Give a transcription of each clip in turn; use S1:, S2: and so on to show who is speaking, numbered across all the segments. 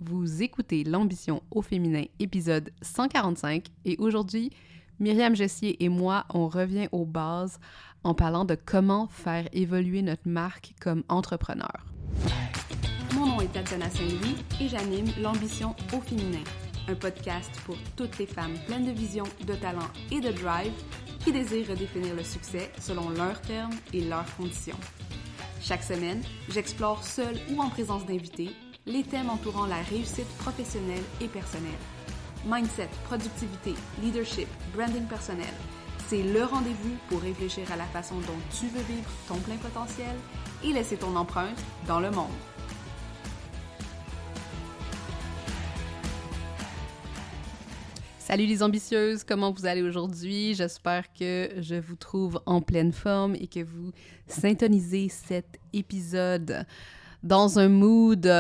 S1: Vous écoutez l'ambition au féminin, épisode 145, et aujourd'hui, Myriam Jessier et moi, on revient aux bases en parlant de comment faire évoluer notre marque comme entrepreneur.
S2: Mon nom est Tatiana Saint-Louis et j'anime l'ambition au féminin, un podcast pour toutes les femmes pleines de vision, de talent et de drive qui désirent redéfinir le succès selon leurs termes et leurs conditions. Chaque semaine, j'explore seule ou en présence d'invités les thèmes entourant la réussite professionnelle et personnelle. Mindset, productivité, leadership, branding personnel, c'est le rendez-vous pour réfléchir à la façon dont tu veux vivre ton plein potentiel et laisser ton empreinte dans le monde.
S1: Salut les ambitieuses, comment vous allez aujourd'hui? J'espère que je vous trouve en pleine forme et que vous syntonisez cet épisode dans un mood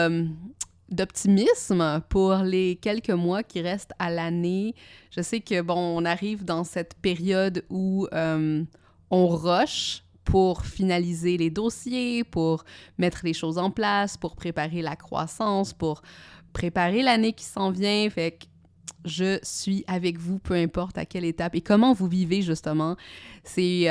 S1: d'optimisme pour les quelques mois qui restent à l'année. Je sais que, on arrive dans cette période où on rush pour finaliser les dossiers, pour mettre les choses en place, pour préparer la croissance, pour préparer l'année qui s'en vient. Fait que je suis avec vous, peu importe à quelle étape et comment vous vivez justement ces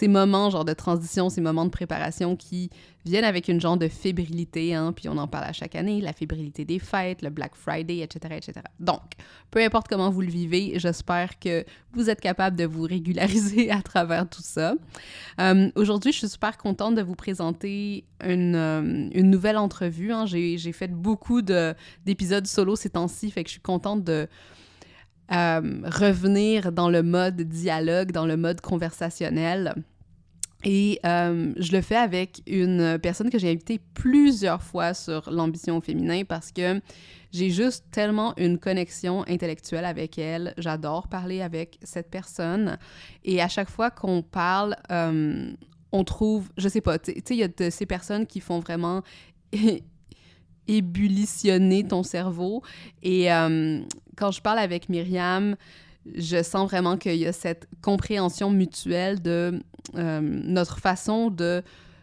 S1: moments genre de transition, ces moments de préparation qui viennent avec une genre de fébrilité, hein, puis on en parle à chaque année, la fébrilité des fêtes, le Black Friday, etc., etc. Donc, peu importe comment vous le vivez, j'espère que vous êtes capable de vous régulariser à travers tout ça. Aujourd'hui, je suis super contente de vous présenter une nouvelle entrevue. Hein. J'ai fait beaucoup d'épisodes solo ces temps-ci, fait que je suis contente de revenir dans le mode dialogue, dans le mode conversationnel. Et je le fais avec une personne que j'ai invitée plusieurs fois sur l'ambition au féminin parce que j'ai juste tellement une connexion intellectuelle avec elle. J'adore parler avec cette personne. Et à chaque fois qu'on parle, on trouve, je sais pas, tu sais, il y a de ces personnes qui font vraiment ébullitionner ton cerveau. Et quand je parle avec Myriam, je sens vraiment qu'il y a cette compréhension mutuelle de notre façon de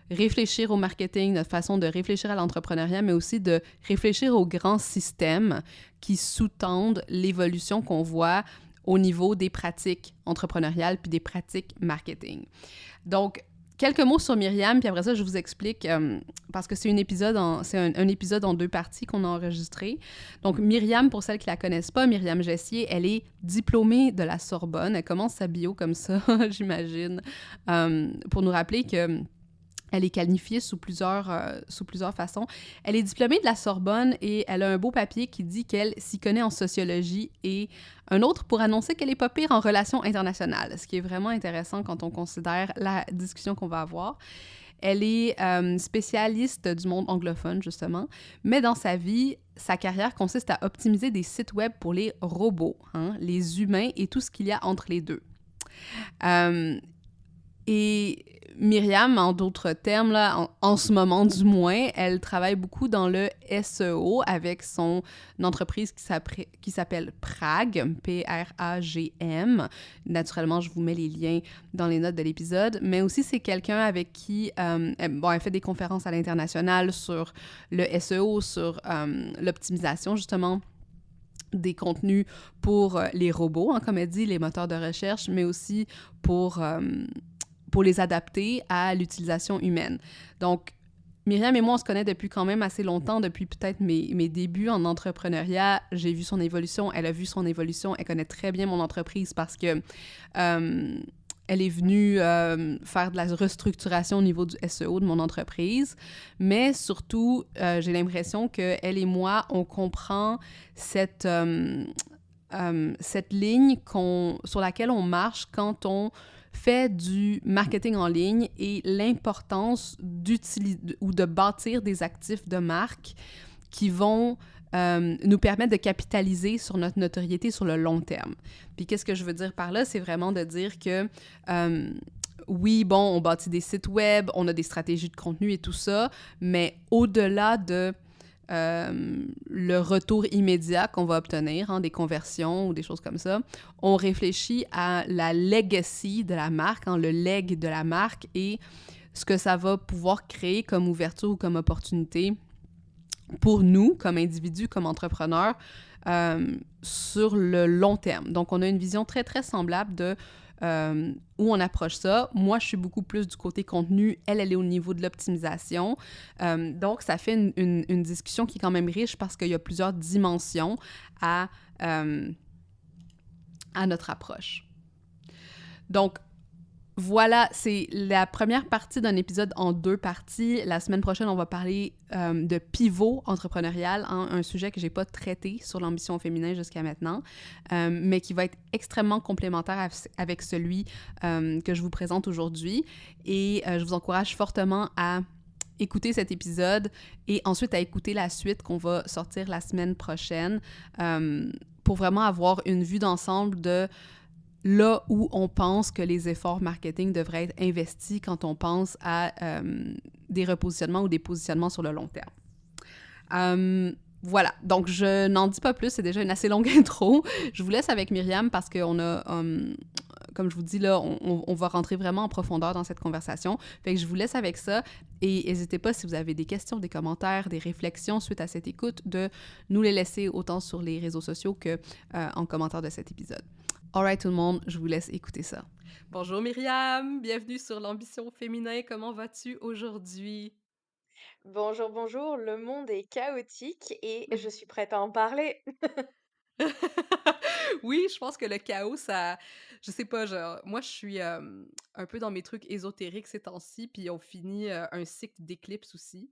S1: réfléchir au marketing, notre façon de réfléchir à l'entrepreneuriat, mais aussi de réfléchir aux grands systèmes qui sous-tendent l'évolution qu'on voit au niveau des pratiques entrepreneuriales puis des pratiques marketing. Donc, quelques mots sur Myriam, puis après ça, je vous explique, parce que c'est un épisode en deux parties qu'on a enregistré. Donc, Myriam, pour celles qui la connaissent pas, Myriam Jessier, elle est diplômée de la Sorbonne. Elle commence sa bio comme ça, j'imagine, pour nous rappeler que elle est qualifiée sous plusieurs façons. Elle est diplômée de la Sorbonne et elle a un beau papier qui dit qu'elle s'y connaît en sociologie et un autre pour annoncer qu'elle n'est pas pire en relations internationales, ce qui est vraiment intéressant quand on considère la discussion qu'on va avoir. Elle est spécialiste du monde anglophone, justement, mais dans sa vie, sa carrière consiste à optimiser des sites web pour les robots, hein, les humains et tout ce qu'il y a entre les deux. Et Myriam, en d'autres termes, là, en ce moment du moins, elle travaille beaucoup dans le SEO avec son entreprise qui s'appelle Pragm, P-R-A-G-M. Naturellement, je vous mets les liens dans les notes de l'épisode, mais aussi c'est quelqu'un avec qui, elle fait des conférences à l'international sur le SEO, sur l'optimisation justement des contenus pour les robots, hein, comme elle dit, les moteurs de recherche, mais aussi pour les adapter à l'utilisation humaine. Donc, Myriam et moi, on se connaît depuis quand même assez longtemps, depuis peut-être mes débuts en entrepreneuriat. J'ai vu son évolution, elle a vu son évolution, elle connaît très bien mon entreprise parce que elle est venue faire de la restructuration au niveau du SEO de mon entreprise, mais surtout, j'ai l'impression qu'elle et moi, on comprend cette ligne sur laquelle on marche quand on fait du marketing en ligne et l'importance d'utiliser ou de bâtir des actifs de marque qui vont nous permettre de capitaliser sur notre notoriété sur le long terme. Puis qu'est-ce que je veux dire par là? C'est vraiment de dire que oui, on bâtit des sites web, on a des stratégies de contenu et tout ça, mais au-delà de le retour immédiat qu'on va obtenir, hein, des conversions ou des choses comme ça, on réfléchit à la legacy de la marque, hein, le leg de la marque et ce que ça va pouvoir créer comme ouverture ou comme opportunité pour nous, comme individus, comme entrepreneurs, sur le long terme. Donc, on a une vision très, très semblable de où on approche ça. Moi, je suis beaucoup plus du côté contenu. Elle est au niveau de l'optimisation. Donc, ça fait une discussion qui est quand même riche parce qu'il y a plusieurs dimensions euh, à notre approche. Donc, voilà, c'est la première partie d'un épisode en 2 parties. La semaine prochaine, on va parler de pivot entrepreneurial, hein, un sujet que j'ai pas traité sur l'ambition féminin jusqu'à maintenant, mais qui va être extrêmement complémentaire avec celui que je vous présente aujourd'hui. Et je vous encourage fortement à écouter cet épisode et ensuite à écouter la suite qu'on va sortir la semaine prochaine pour vraiment avoir une vue d'ensemble de là où on pense que les efforts marketing devraient être investis quand on pense à des repositionnements ou des positionnements sur le long terme. Voilà, donc je n'en dis pas plus, c'est déjà une assez longue intro. Je vous laisse avec Myriam parce qu'on a, comme je vous dis là, on va rentrer vraiment en profondeur dans cette conversation. Fait que je vous laisse avec ça et n'hésitez pas si vous avez des questions, des commentaires, des réflexions suite à cette écoute, de nous les laisser autant sur les réseaux sociaux que en commentaire de cet épisode. Alright tout le monde, je vous laisse écouter ça. Bonjour Myriam, bienvenue sur l'ambition féminin. Comment vas-tu aujourd'hui?
S3: Bonjour, bonjour, le monde est chaotique et je suis prête à en parler.
S1: Oui, je pense que le chaos, ça... Je sais pas, genre, moi, je suis un peu dans mes trucs ésotériques ces temps-ci, puis on finit un cycle d'éclipse aussi.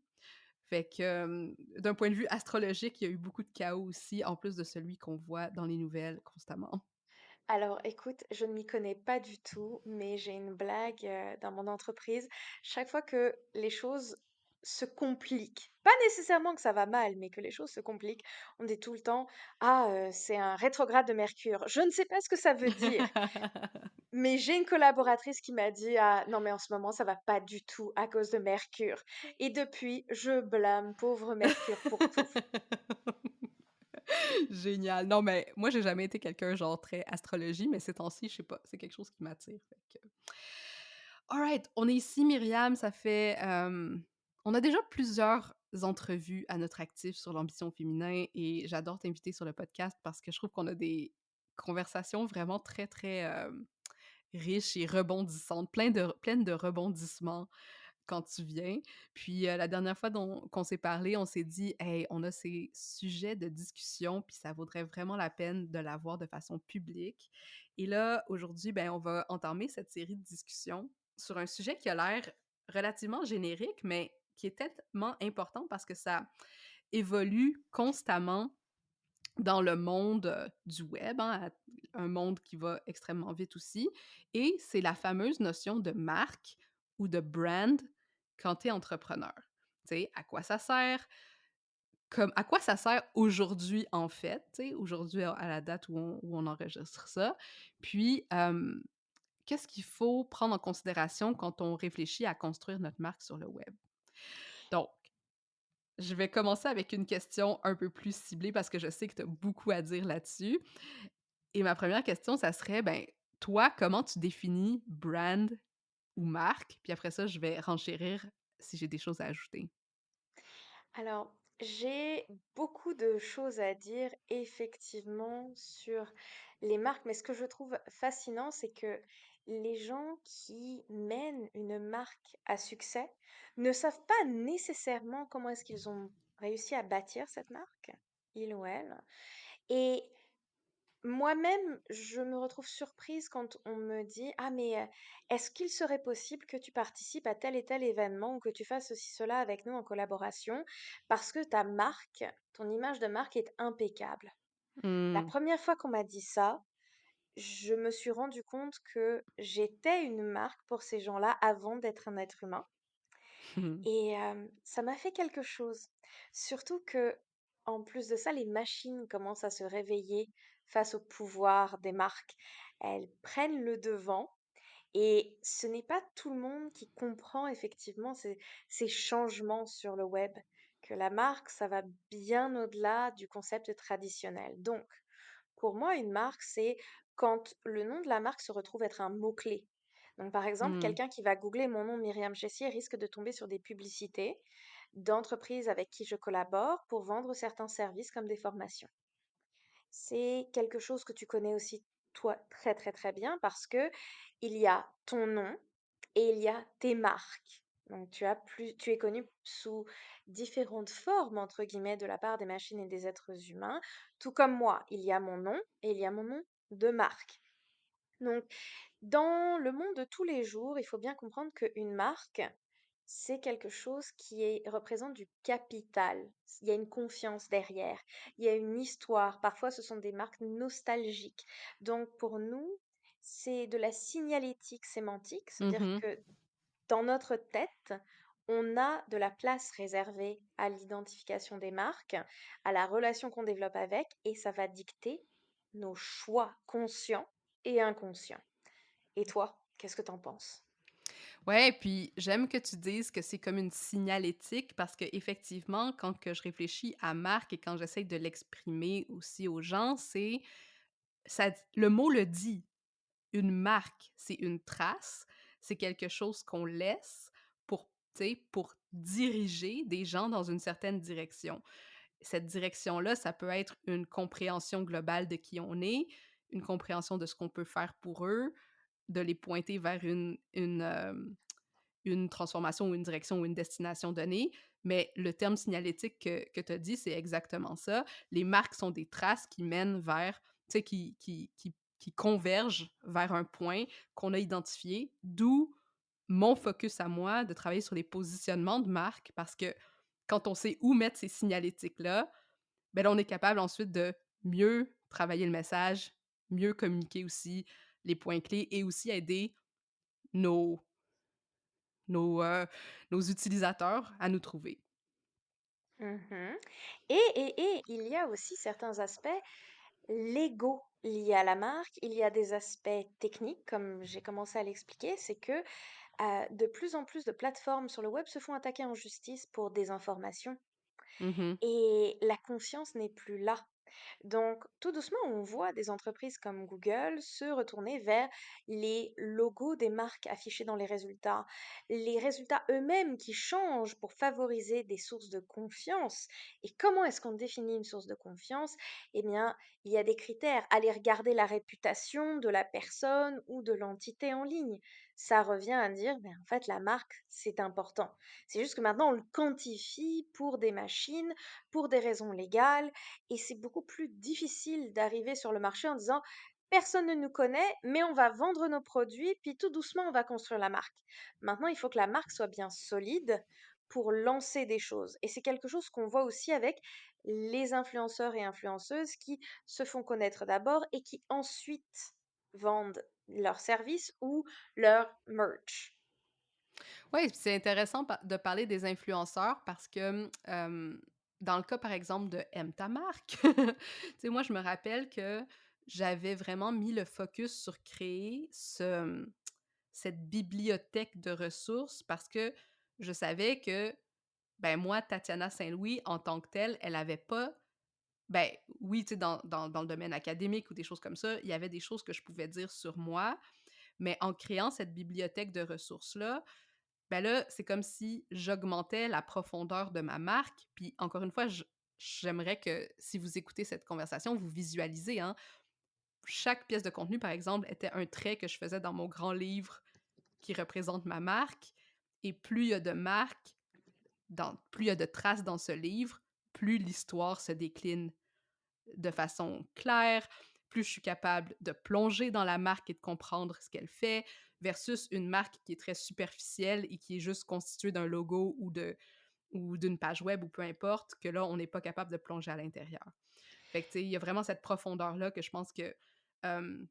S1: Fait que, d'un point de vue astrologique, il y a eu beaucoup de chaos aussi, en plus de celui qu'on voit dans les nouvelles constamment.
S3: Alors écoute, je ne m'y connais pas du tout, mais j'ai une blague dans mon entreprise. Chaque fois que les choses se compliquent, pas nécessairement que ça va mal, mais que les choses se compliquent, on dit tout le temps, ah, c'est un rétrograde de Mercure. Je ne sais pas ce que ça veut dire, mais j'ai une collaboratrice qui m'a dit, ah, non, mais en ce moment, ça va pas du tout à cause de Mercure. Et depuis, je blâme pauvre Mercure pour tout.
S1: Génial. Non, mais moi, j'ai jamais été quelqu'un genre très astrologie, mais ces temps-ci, je sais pas, c'est quelque chose qui m'attire. Fait que... Alright, on est ici, Myriam, ça fait... on a déjà plusieurs entrevues à notre actif sur l'ambition féminin et j'adore t'inviter sur le podcast parce que je trouve qu'on a des conversations vraiment très, très riches et rebondissantes, pleines de rebondissements quand tu viens. Puis la dernière fois qu'on s'est parlé, on s'est dit, hey, on a ces sujets de discussion, puis ça vaudrait vraiment la peine de l'avoir de façon publique. Et là, aujourd'hui, ben, on va entamer cette série de discussions sur un sujet qui a l'air relativement générique, mais qui est tellement important parce que ça évolue constamment dans le monde du web, hein, un monde qui va extrêmement vite aussi. Et c'est la fameuse notion de marque ou de brand quand tu es entrepreneur. Tu sais, à quoi ça sert? À quoi ça sert aujourd'hui, en fait, tu sais, aujourd'hui à la date où on enregistre ça. Puis, qu'est-ce qu'il faut prendre en considération quand on réfléchit à construire notre marque sur le web? Donc, je vais commencer avec une question un peu plus ciblée parce que je sais que tu as beaucoup à dire là-dessus. Et ma première question, ça serait, ben, toi, comment tu définis brand ou marque? Puis après ça, je vais renchérir si j'ai des choses à ajouter.
S3: Alors, j'ai beaucoup de choses à dire effectivement sur les marques, mais ce que je trouve fascinant, c'est que les gens qui mènent une marque à succès ne savent pas nécessairement comment est-ce qu'ils ont réussi à bâtir cette marque, il ou elle. Et moi-même, je me retrouve surprise quand on me dit: «Ah mais, est-ce qu'il serait possible que tu participes à tel et tel événement ou que tu fasses ceci, cela avec nous en collaboration parce que ta marque, ton image de marque est impeccable». La
S1: Mmh.
S3: première fois qu'on m'a dit ça, je me suis rendu compte que j'étais une marque pour ces gens-là avant d'être un être humain. Et ça m'a fait quelque chose. Surtout que, en plus de ça, les machines commencent à se réveiller face au pouvoir des marques. Elles prennent le devant et ce n'est pas tout le monde qui comprend effectivement ces changements sur le web, que la marque, ça va bien au-delà du concept traditionnel. Donc, pour moi, une marque, c'est quand le nom de la marque se retrouve être un mot-clé. Donc, par exemple,
S1: Mmh.
S3: quelqu'un qui va googler mon nom Myriam Gessier risque de tomber sur des publicités. d'entreprises avec qui je collabore pour vendre certains services comme des formations. C'est quelque chose que tu connais aussi toi très très très bien parce que il y a ton nom et il y a tes marques. Donc tu es connu sous différentes formes entre guillemets de la part des machines et des êtres humains, tout comme moi, il y a mon nom et il y a mon nom de marque. Donc dans le monde de tous les jours, il faut bien comprendre qu'une marque, c'est quelque chose représente du capital. Il y a une confiance derrière, il y a une histoire. Parfois, ce sont des marques nostalgiques. Donc, pour nous, c'est de la signalétique sémantique, c'est-à-dire
S1: Mhm.
S3: que dans notre tête, on a de la place réservée à l'identification des marques, à la relation qu'on développe avec, et ça va dicter nos choix conscients et inconscients. Et toi, qu'est-ce que t'en penses?
S1: Ouais, puis j'aime que tu dises que c'est comme une signalétique parce que effectivement, quand que je réfléchis à marque et quand j'essaie de l'exprimer aussi aux gens, c'est le mot le dit. Une marque, c'est une trace, c'est quelque chose qu'on laisse pour, tu sais, pour diriger des gens dans une certaine direction. Cette direction-là, ça peut être une compréhension globale de qui on est, une compréhension de ce qu'on peut faire pour eux, de les pointer vers une transformation ou une direction ou une destination donnée. Mais le terme signalétique que tu as dit, c'est exactement ça. Les marques sont des traces qui mènent vers, tu sais, qui convergent vers un point qu'on a identifié, d'où mon focus à moi de travailler sur les positionnements de marque parce que quand on sait où mettre ces signalétiques-là, ben là, on est capable ensuite de mieux travailler le message, mieux communiquer aussi les points clés et aussi aider nos, nos, nos utilisateurs à nous trouver.
S3: Mhm. Et il y a aussi certains aspects légaux liés à la marque. Il y a des aspects techniques, comme j'ai commencé à l'expliquer, c'est que de plus en plus de plateformes sur le web se font attaquer en justice pour désinformation.
S1: Mhm.
S3: Et la conscience n'est plus là. Donc, tout doucement, on voit des entreprises comme Google se retourner vers les logos des marques affichés dans les résultats eux-mêmes qui changent pour favoriser des sources de confiance. Et comment est-ce qu'on définit une source de confiance? Eh bien, il y a des critères. Aller regarder la réputation de la personne ou de l'entité en ligne. Ça revient à dire, ben, en fait, la marque, c'est important. C'est juste que maintenant, on le quantifie pour des machines, pour des raisons légales et c'est beaucoup plus difficile d'arriver sur le marché en disant personne ne nous connaît, mais on va vendre nos produits, puis tout doucement on va construire la marque. Maintenant, il faut que la marque soit bien solide pour lancer des choses. Et c'est quelque chose qu'on voit aussi avec les influenceurs et influenceuses qui se font connaître d'abord et qui ensuite vendent leurs services ou leur merch.
S1: Oui, c'est intéressant de parler des influenceurs parce que dans le cas, par exemple, de Aime ta marque, tu sais, moi, je me rappelle que j'avais vraiment mis le focus sur créer cette bibliothèque de ressources parce que je savais que, ben moi, Tatiana Saint-Louis, en tant que telle, elle avait pas ben oui, tu sais, dans le domaine académique ou des choses comme ça, il y avait des choses que je pouvais dire sur moi, mais en créant cette bibliothèque de ressources-là, ben là, c'est comme si j'augmentais la profondeur de ma marque. Puis encore une fois, j'aimerais que si vous écoutez cette conversation, vous visualisez, hein, chaque pièce de contenu, par exemple, était un trait que je faisais dans mon grand livre qui représente ma marque. Et plus il y a de marques, plus il y a de traces dans ce livre, plus l'histoire se décline de façon claire, plus je suis capable de plonger dans la marque et de comprendre ce qu'elle fait, versus une marque qui est très superficielle et qui est juste constituée d'un logo ou d'une page web ou peu importe, que là, on n'est pas capable de plonger à l'intérieur. Fait que, tu sais, il y a vraiment cette profondeur-là que je pense que euh,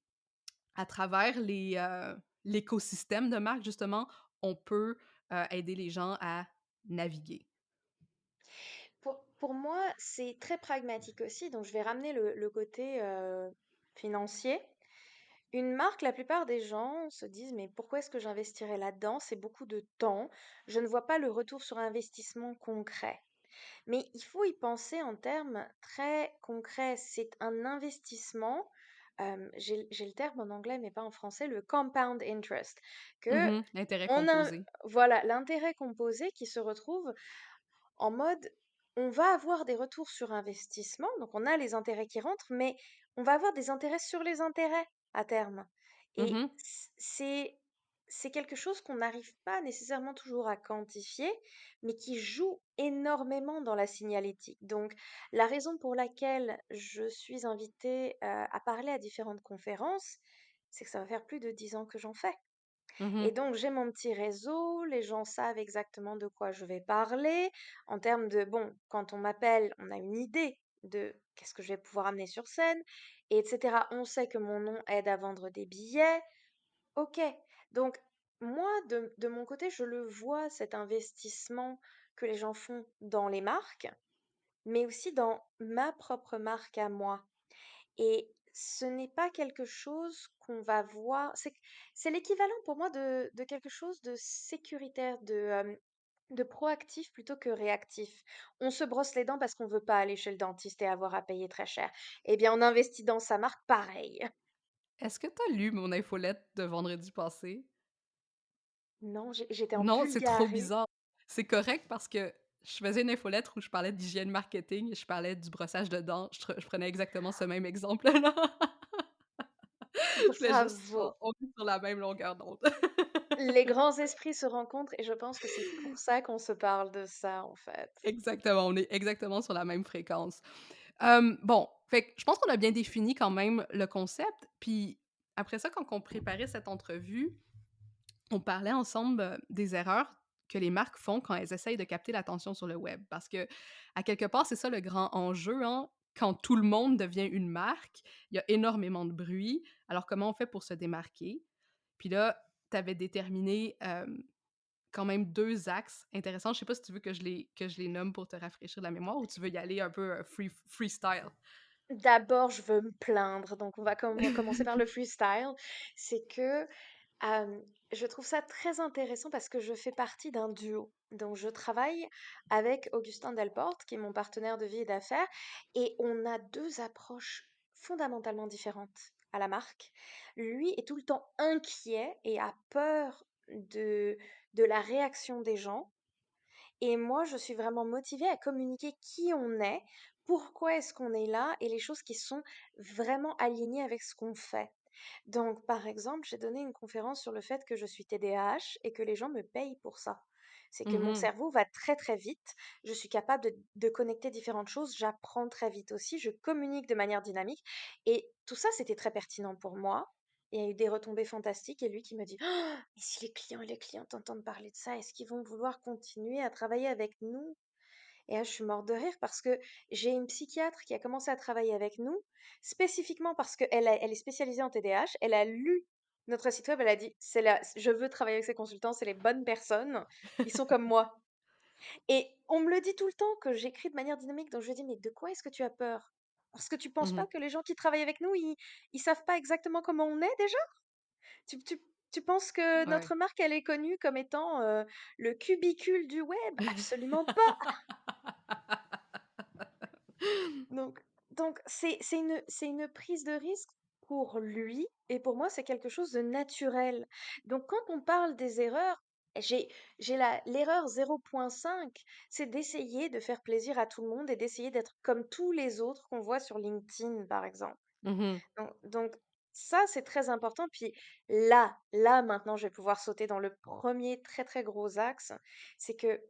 S1: à travers l'écosystème de marque, justement, on peut aider les gens à naviguer.
S3: Pour moi, c'est très pragmatique aussi, donc je vais ramener le côté financier. Une marque, la plupart des gens se disent, mais pourquoi est-ce que j'investirais là-dedans? C'est beaucoup de temps. Je ne vois pas le retour sur investissement concret. Mais il faut y penser en termes très concrets. C'est un investissement. J'ai le terme en anglais, mais pas en français, le compound interest. Que
S1: Mhm, l'intérêt
S3: on a,
S1: composé.
S3: voilà, l'intérêt composé qui se retrouve en mode, on va avoir des retours sur investissement, donc on a les intérêts qui rentrent, mais on va avoir des intérêts sur les intérêts à terme. Et
S1: Mhm.
S3: c'est quelque chose qu'on n'arrive pas nécessairement toujours à quantifier, mais qui joue énormément dans la signalétique. Donc, la raison pour laquelle je suis invitée à parler à différentes conférences, c'est que ça va faire plus de 10 ans que j'en fais. Et
S1: Mhm.
S3: donc, j'ai mon petit réseau, les gens savent exactement de quoi je vais parler. En termes de, bon, quand on m'appelle, on a une idée de qu'est-ce que je vais pouvoir amener sur scène, et etc. On sait que mon nom aide à vendre des billets. Ok. Donc, moi, de mon côté, je le vois, cet investissement que les gens font dans les marques, mais aussi dans ma propre marque à moi. Et ce n'est pas quelque chose qu'on va voir. C'est l'équivalent pour moi de quelque chose de sécuritaire, de proactif plutôt que réactif. On se brosse les dents parce qu'on veut pas aller chez le dentiste et avoir à payer très cher. Eh bien, on investit dans sa marque pareil.
S1: Est-ce que tu as lu mon infolette de vendredi passé?
S3: Non, j'étais en
S1: Non, c'est trop
S3: Bulgarie.
S1: bizarre. C'est correct parce que je faisais une infolettre où je parlais d'hygiène marketing, je parlais du brossage de dents, je prenais exactement ce même exemple-là. Je voulais juste
S3: Bravo.
S1: on est sur la même longueur d'onde.
S3: Les grands esprits se rencontrent et je pense que c'est pour ça qu'on se parle de ça, en fait.
S1: Exactement, on est exactement sur la même fréquence. Bon, fait que je pense qu'on a bien défini quand même le concept, puis après ça, quand on préparait cette entrevue, on parlait ensemble, des erreurs que les marques font quand elles essayent de capter l'attention sur le web. Parce que, à quelque part, c'est ça le grand enjeu, hein. Quand tout le monde devient une marque, il y a énormément de bruit. Alors comment on fait pour se démarquer? Puis là, tu avais déterminé, quand même 2 axes intéressants. Je sais pas si tu veux que je les nomme pour te rafraîchir la mémoire ou tu veux y aller un peu, freestyle?
S3: D'abord, je veux me plaindre, donc on va commencer par le freestyle. C'est que je trouve ça très intéressant parce que je fais partie d'un duo. Donc, je travaille avec Augustin Delporte, qui est mon partenaire de vie et d'affaires, et on a deux approches fondamentalement différentes à la marque. Lui est tout le temps inquiet et a peur de la réaction des gens. Et moi, je suis vraiment motivée à communiquer qui on est, pourquoi est-ce qu'on est là, et les choses qui sont vraiment alignées avec ce qu'on fait. Donc, par exemple, j'ai donné une conférence sur le fait que je suis TDAH et que les gens me payent pour ça. C'est que mon
S1: Mmh.
S3: cerveau va très très vite, je suis capable de connecter différentes choses, j'apprends très vite aussi, je communique de manière dynamique. Et tout ça, c'était très pertinent pour moi. Il y a eu des retombées fantastiques et lui qui me dit: «Oh, mais si les clients et les clientes entendent parler de ça, est-ce qu'ils vont vouloir continuer à travailler avec nous?» Et là, je suis morte de rire parce que j'ai une psychiatre qui a commencé à travailler avec nous, spécifiquement parce elle est spécialisée en TDAH. Elle a lu notre site web, elle a dit, je veux travailler avec ces consultants, c'est les bonnes personnes, ils sont comme moi. Et on me le dit tout le temps que j'écris de manière dynamique, donc je lui dis, mais de quoi est-ce que tu as peur? Parce que tu penses pas
S1: Mmh.
S3: que les gens qui travaillent avec nous, ils savent pas exactement comment on est déjà? Tu, tu, tu penses que
S1: Ouais.
S3: notre marque, elle est connue comme étant le cubicule du web? Absolument pas. Donc donc c'est une prise de risque pour lui et pour moi, c'est quelque chose de naturel. Donc quand on parle des erreurs, j'ai j'ai la l'erreur 0,5, c'est d'essayer de faire plaisir à tout le monde et d'essayer d'être comme tous les autres qu'on voit sur LinkedIn, par exemple.
S1: Mmh.
S3: Donc ça, c'est très important. Puis là maintenant, je vais pouvoir sauter dans le premier très, très gros axe. C'est que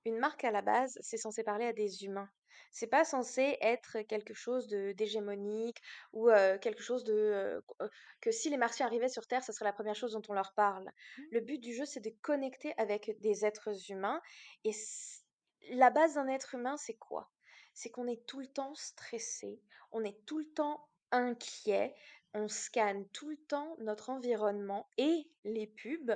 S3: une marque à la base, c'est censé parler à des humains. C'est pas censé être quelque chose d'hégémonique ou quelque chose que si les martiens arrivaient sur Terre, ce serait la première chose dont on leur parle. Le but du jeu, c'est de connecter avec des êtres humains. Et la base d'un être humain, c'est quoi? C'est qu'on est tout le temps stressé, on est tout le temps inquiet, on scanne tout le temps notre environnement et les pubs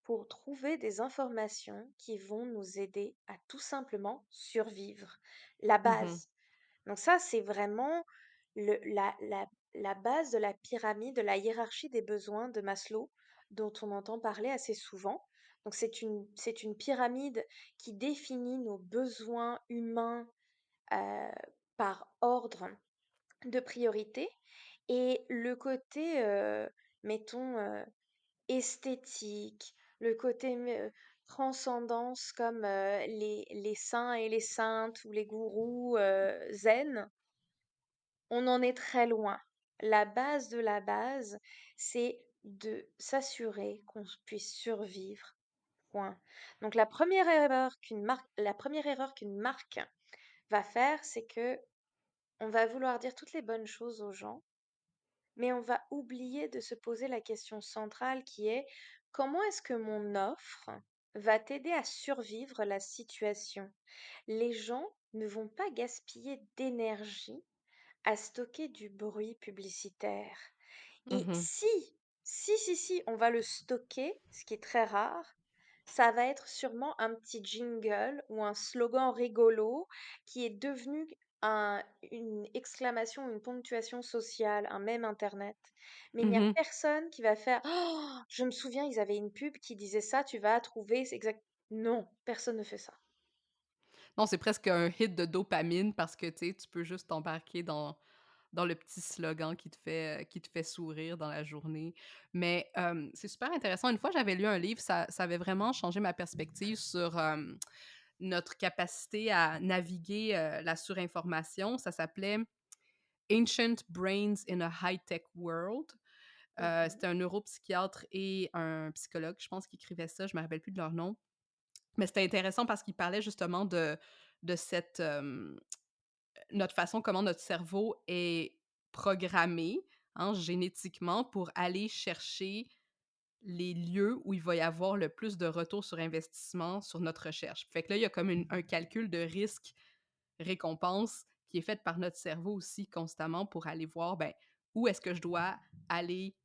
S3: pour trouver des informations qui vont nous aider à tout simplement survivre. La
S1: Mmh.
S3: base. Donc ça, c'est vraiment la base de la pyramide, de la hiérarchie des besoins de Maslow, dont on entend parler assez souvent. Donc c'est une pyramide qui définit nos besoins humains euh, par ordre de priorité et le côté, mettons, esthétique, le côté transcendance comme les saints et les saintes ou les gourous zen, on en est très loin. La base de la base, c'est de s'assurer qu'on puisse survivre. Point. Donc la première erreur qu'une marque va faire, c'est que on va vouloir dire toutes les bonnes choses aux gens, mais on va oublier de se poser la question centrale qui est comment est-ce que mon offre va t'aider à survivre la situation? Les gens ne vont pas gaspiller d'énergie à stocker du bruit publicitaire. Et
S1: Mhm.
S3: si, on va le stocker, ce qui est très rare, ça va être sûrement un petit jingle ou un slogan rigolo qui est devenu une exclamation, une ponctuation sociale, un mème internet. Mais il n'y a
S1: Mhm.
S3: personne qui va faire «Oh, je me souviens, ils avaient une pub qui disait ça, tu vas trouver, c'est exact». Non, personne ne fait ça.
S1: Non, c'est presque un hit de dopamine parce que, tu sais, tu peux juste t'embarquer dans le petit slogan qui te fait sourire dans la journée. Mais, c'est super intéressant. Une fois, j'avais lu un livre, ça avait vraiment changé ma perspective sur, notre capacité à naviguer, la surinformation. Ça s'appelait «Ancient Brains in a High-Tech World».
S3: Mhm,
S1: C'était un neuropsychiatre et un psychologue, je pense, qui écrivaient ça, je me rappelle plus de leur nom. Mais c'était intéressant parce qu'il parlait justement de cette, notre façon comment notre cerveau est programmé, hein, génétiquement pour aller chercher les lieux où il va y avoir le plus de retour sur investissement sur notre recherche. Fait que là, il y a comme un calcul de risque-récompense qui est fait par notre cerveau aussi constamment pour aller voir, ben, où est-ce que je dois aller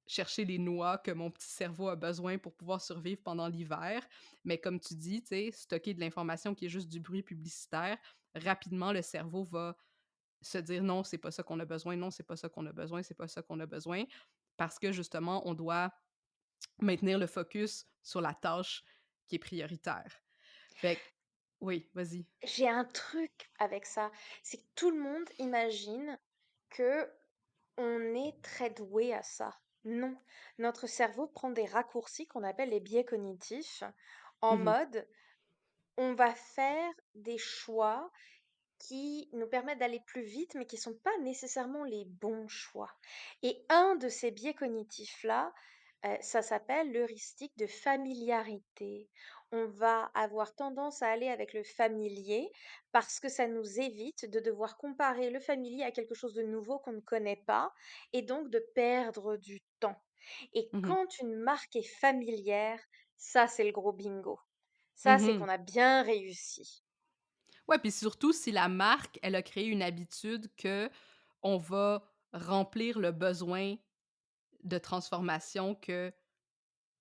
S1: chercher les noix que mon petit cerveau a besoin pour pouvoir survivre pendant l'hiver. Mais comme tu dis, tu sais, stocker de l'information qui est juste du bruit publicitaire, rapidement, le cerveau va se dire: «Non, c'est pas ça qu'on a besoin, non, c'est pas ça qu'on a besoin, c'est pas ça qu'on a besoin», parce que justement, on doit maintenir le focus sur la tâche qui est prioritaire. Fait que oui, vas-y.
S3: j'ai un truc avec ça, c'est que tout le monde imagine que on est très doué à ça. Non, notre cerveau prend des raccourcis qu'on appelle les biais cognitifs en
S1: Mmh mh.
S3: mode on va faire des choix qui nous permettent d'aller plus vite, mais qui sont pas nécessairement les bons choix. Et un de ces biais cognitifs-là, ça s'appelle l'heuristique de familiarité. On va avoir tendance à aller avec le familier parce que ça nous évite de devoir comparer le familier à quelque chose de nouveau qu'on ne connaît pas et donc de perdre du temps. Et
S1: Mmh mh.
S3: quand une marque est familière, ça c'est le gros bingo. Ça c'est
S1: Mmh.
S3: qu'on a bien réussi.
S1: Ouais, puis surtout si la marque, elle a créé une habitude que on va remplir le besoin de transformation que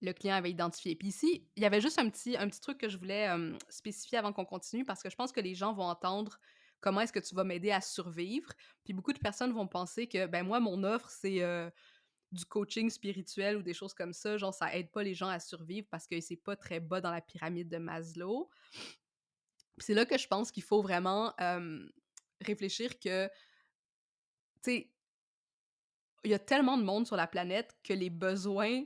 S1: le client avait identifié. Puis ici, il y avait juste un petit truc que je voulais, spécifier avant qu'on continue parce que je pense que les gens vont entendre: «Comment est-ce que tu vas m'aider à survivre?» Puis beaucoup de personnes vont penser que, ben, moi, mon offre, c'est, du coaching spirituel ou des choses comme ça, genre ça aide pas les gens à survivre parce que c'est pas très bas dans la pyramide de Maslow. Puis c'est là que je pense qu'il faut vraiment, réfléchir que, tu sais, il y a tellement de monde sur la planète que les besoins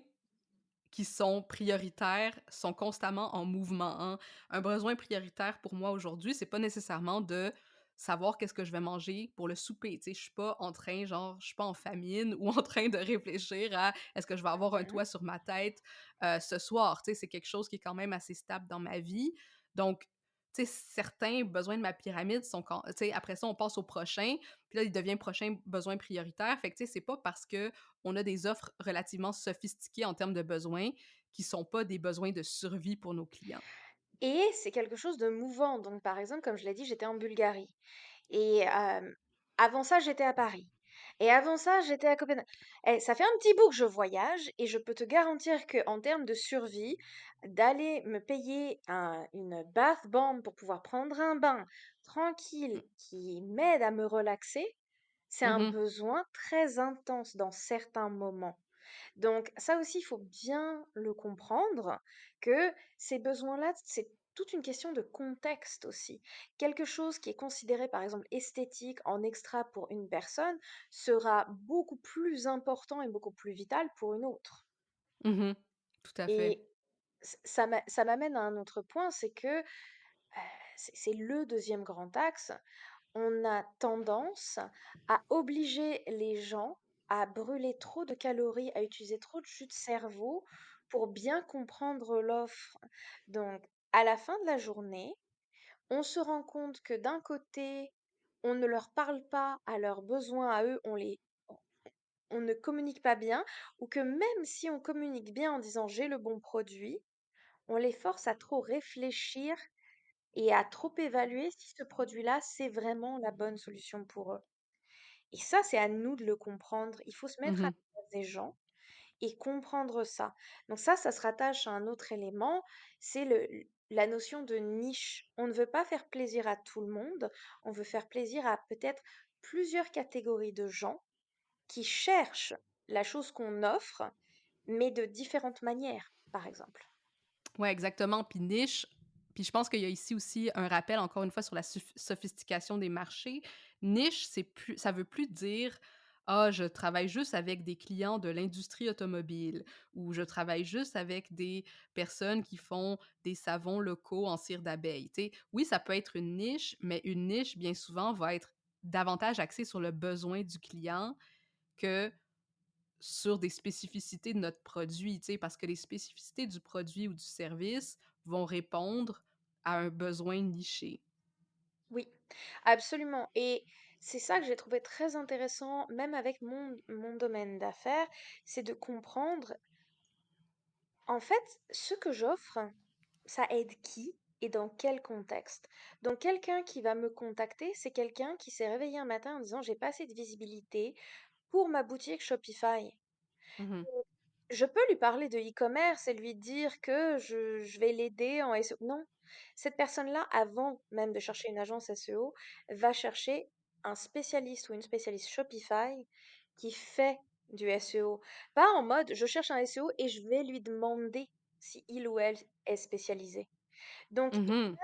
S1: qui sont prioritaires sont constamment en mouvement, hein. Un besoin prioritaire pour moi aujourd'hui, c'est pas nécessairement de savoir qu'est-ce que je vais manger pour le souper, tu sais? Je suis pas en train, genre, je suis pas en famine ou en train de réfléchir à: «Est-ce que je vais avoir un
S3: Mhm.
S1: toit sur ma tête, ce soir?» Tu sais? C'est quelque chose qui est quand même assez stable dans ma vie. Donc, tu sais, certains besoins de ma pyramide sont quand tu sais, après ça, on passe au prochain, puis là, il devient prochain besoin prioritaire. Fait que, tu sais, c'est pas parce que on a des offres relativement sophistiquées en termes de besoins qui sont pas des besoins de survie pour nos clients.
S3: Et c'est quelque chose de mouvant. Donc, par exemple, comme je l'ai dit, j'étais en Bulgarie. Et avant ça, j'étais à Paris. Et avant ça, j'étais à Copenhague. Eh, ça fait un petit bout que je voyage et je peux te garantir que en termes de survie, d'aller me payer une bath bomb pour pouvoir prendre un bain tranquille qui m'aide à me relaxer, c'est un
S1: Mmh.
S3: besoin très intense dans certains moments. Donc ça aussi, il faut bien le comprendre que ces besoins-là, c'est toute une question de contexte aussi. Quelque chose qui est considéré par exemple esthétique en extra pour une personne sera beaucoup plus important et beaucoup plus vital pour une autre.
S1: Mmh. Tout à
S3: Et
S1: fait.
S3: ça m'amène à un autre point, c'est que c'est le deuxième grand axe. On a tendance à obliger les gens à brûler trop de calories, à utiliser trop de jus de cerveau pour bien comprendre l'offre. Donc, à la fin de la journée, on se rend compte que d'un côté, on ne leur parle pas à leurs besoins à eux, on ne communique pas bien, ou que même si on communique bien en disant j'ai le bon produit, on les force à trop réfléchir et à trop évaluer si ce produit-là, c'est vraiment la bonne solution pour eux. Et ça, c'est à nous de le comprendre. Il faut se mettre à
S1: Mhm,
S3: la place des gens et comprendre ça. Donc ça se rattache à un autre élément, c'est la notion de niche. On ne veut pas faire plaisir à tout le monde, on veut faire plaisir à peut-être plusieurs catégories de gens qui cherchent la chose qu'on offre, mais de différentes manières, par exemple.
S1: ouais, exactement. Puis niche, puis je pense qu'il y a ici aussi un rappel, encore une fois, sur la sophistication des marchés. Niche, ça veut plus dire: «Ah, je travaille juste avec des clients de l'industrie automobile» ou «Je travaille juste avec des personnes qui font des savons locaux en cire d'abeille». Tu sais? Oui, ça peut être une niche, mais une niche, bien souvent, va être davantage axée sur le besoin du client que sur des spécificités de notre produit, tu sais, parce que les spécificités du produit ou du service vont répondre à un besoin niché.
S3: Oui, absolument. Et c'est ça que j'ai trouvé très intéressant, même avec mon domaine d'affaires, c'est de comprendre, en fait, ce que j'offre, ça aide qui et dans quel contexte. Donc, quelqu'un qui va me contacter, c'est quelqu'un qui s'est réveillé un matin en disant, j'ai pas assez de visibilité pour ma boutique Shopify.
S1: Mmh.
S3: Je peux lui parler de e-commerce et lui dire que je vais l'aider en SEO. Non, cette personne-là, avant même de chercher une agence SEO, va chercher un spécialiste ou une spécialiste Shopify qui fait du SEO. Pas en mode je cherche un SEO et je vais lui demander si il ou elle est spécialisé. Donc,
S1: Mmh.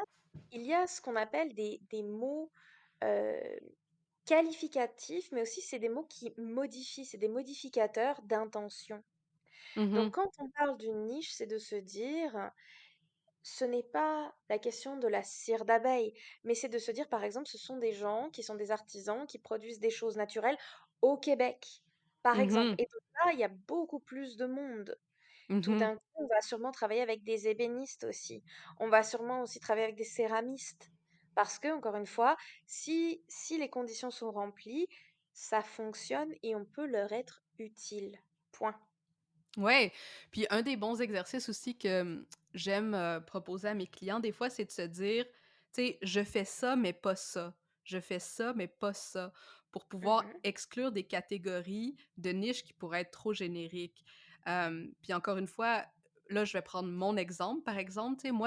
S3: il y a ce qu'on appelle des mots euh, qualificatifs, mais aussi c'est des mots qui modifient, c'est des modificateurs d'intention. Donc,
S1: Mmh.
S3: quand on parle d'une niche, c'est de se dire, ce n'est pas la question de la cire d'abeille, mais c'est de se dire, par exemple, ce sont des gens qui sont des artisans qui produisent des choses naturelles au Québec, par exemple.
S1: Mmh.
S3: Et donc là, il y a beaucoup plus de monde. Tout
S1: Mmh.
S3: d'un coup, on va sûrement travailler avec des ébénistes aussi. On va sûrement aussi travailler avec des céramistes. Parce que, encore une fois, si les conditions sont remplies, ça fonctionne et on peut leur être utile. Point.
S1: Ouais, puis un des bons exercices aussi que, j'aime, proposer à mes clients des fois, c'est de se dire, tu sais: «Je fais ça, mais pas ça. Je fais ça, mais pas ça», pour pouvoir
S3: Mhm,
S1: exclure des catégories de niches qui pourraient être trop génériques. Puis encore une fois, là, je vais prendre mon exemple, par exemple, tu sais,
S3: mhm.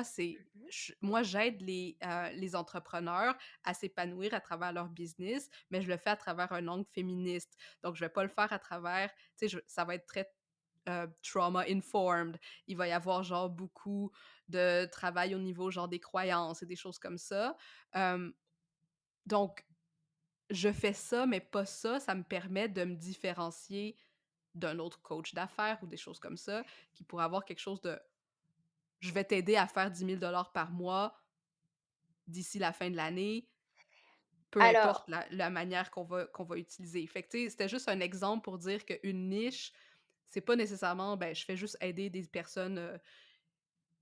S1: moi, j'aide les entrepreneurs à s'épanouir à travers leur business, mais je le fais à travers un angle féministe. Donc je vais pas le faire à travers, tu sais, je ça va être très trauma informed. Il va y avoir genre beaucoup de travail au niveau genre des croyances et des choses comme ça. Hem, donc je fais ça, mais pas ça. Ça me permet de me différencier d'un autre coach d'affaires ou des choses comme ça, qui pourrait avoir quelque chose de: «Je vais t'aider à faire 10 000 par mois d'ici la fin de l'année», peu importe
S3: Alors,
S1: la manière qu'on va utiliser. Fait que, tu sais, c'était juste un exemple pour dire qu'une niche, c'est pas nécessairement, ben, je fais juste aider des personnes,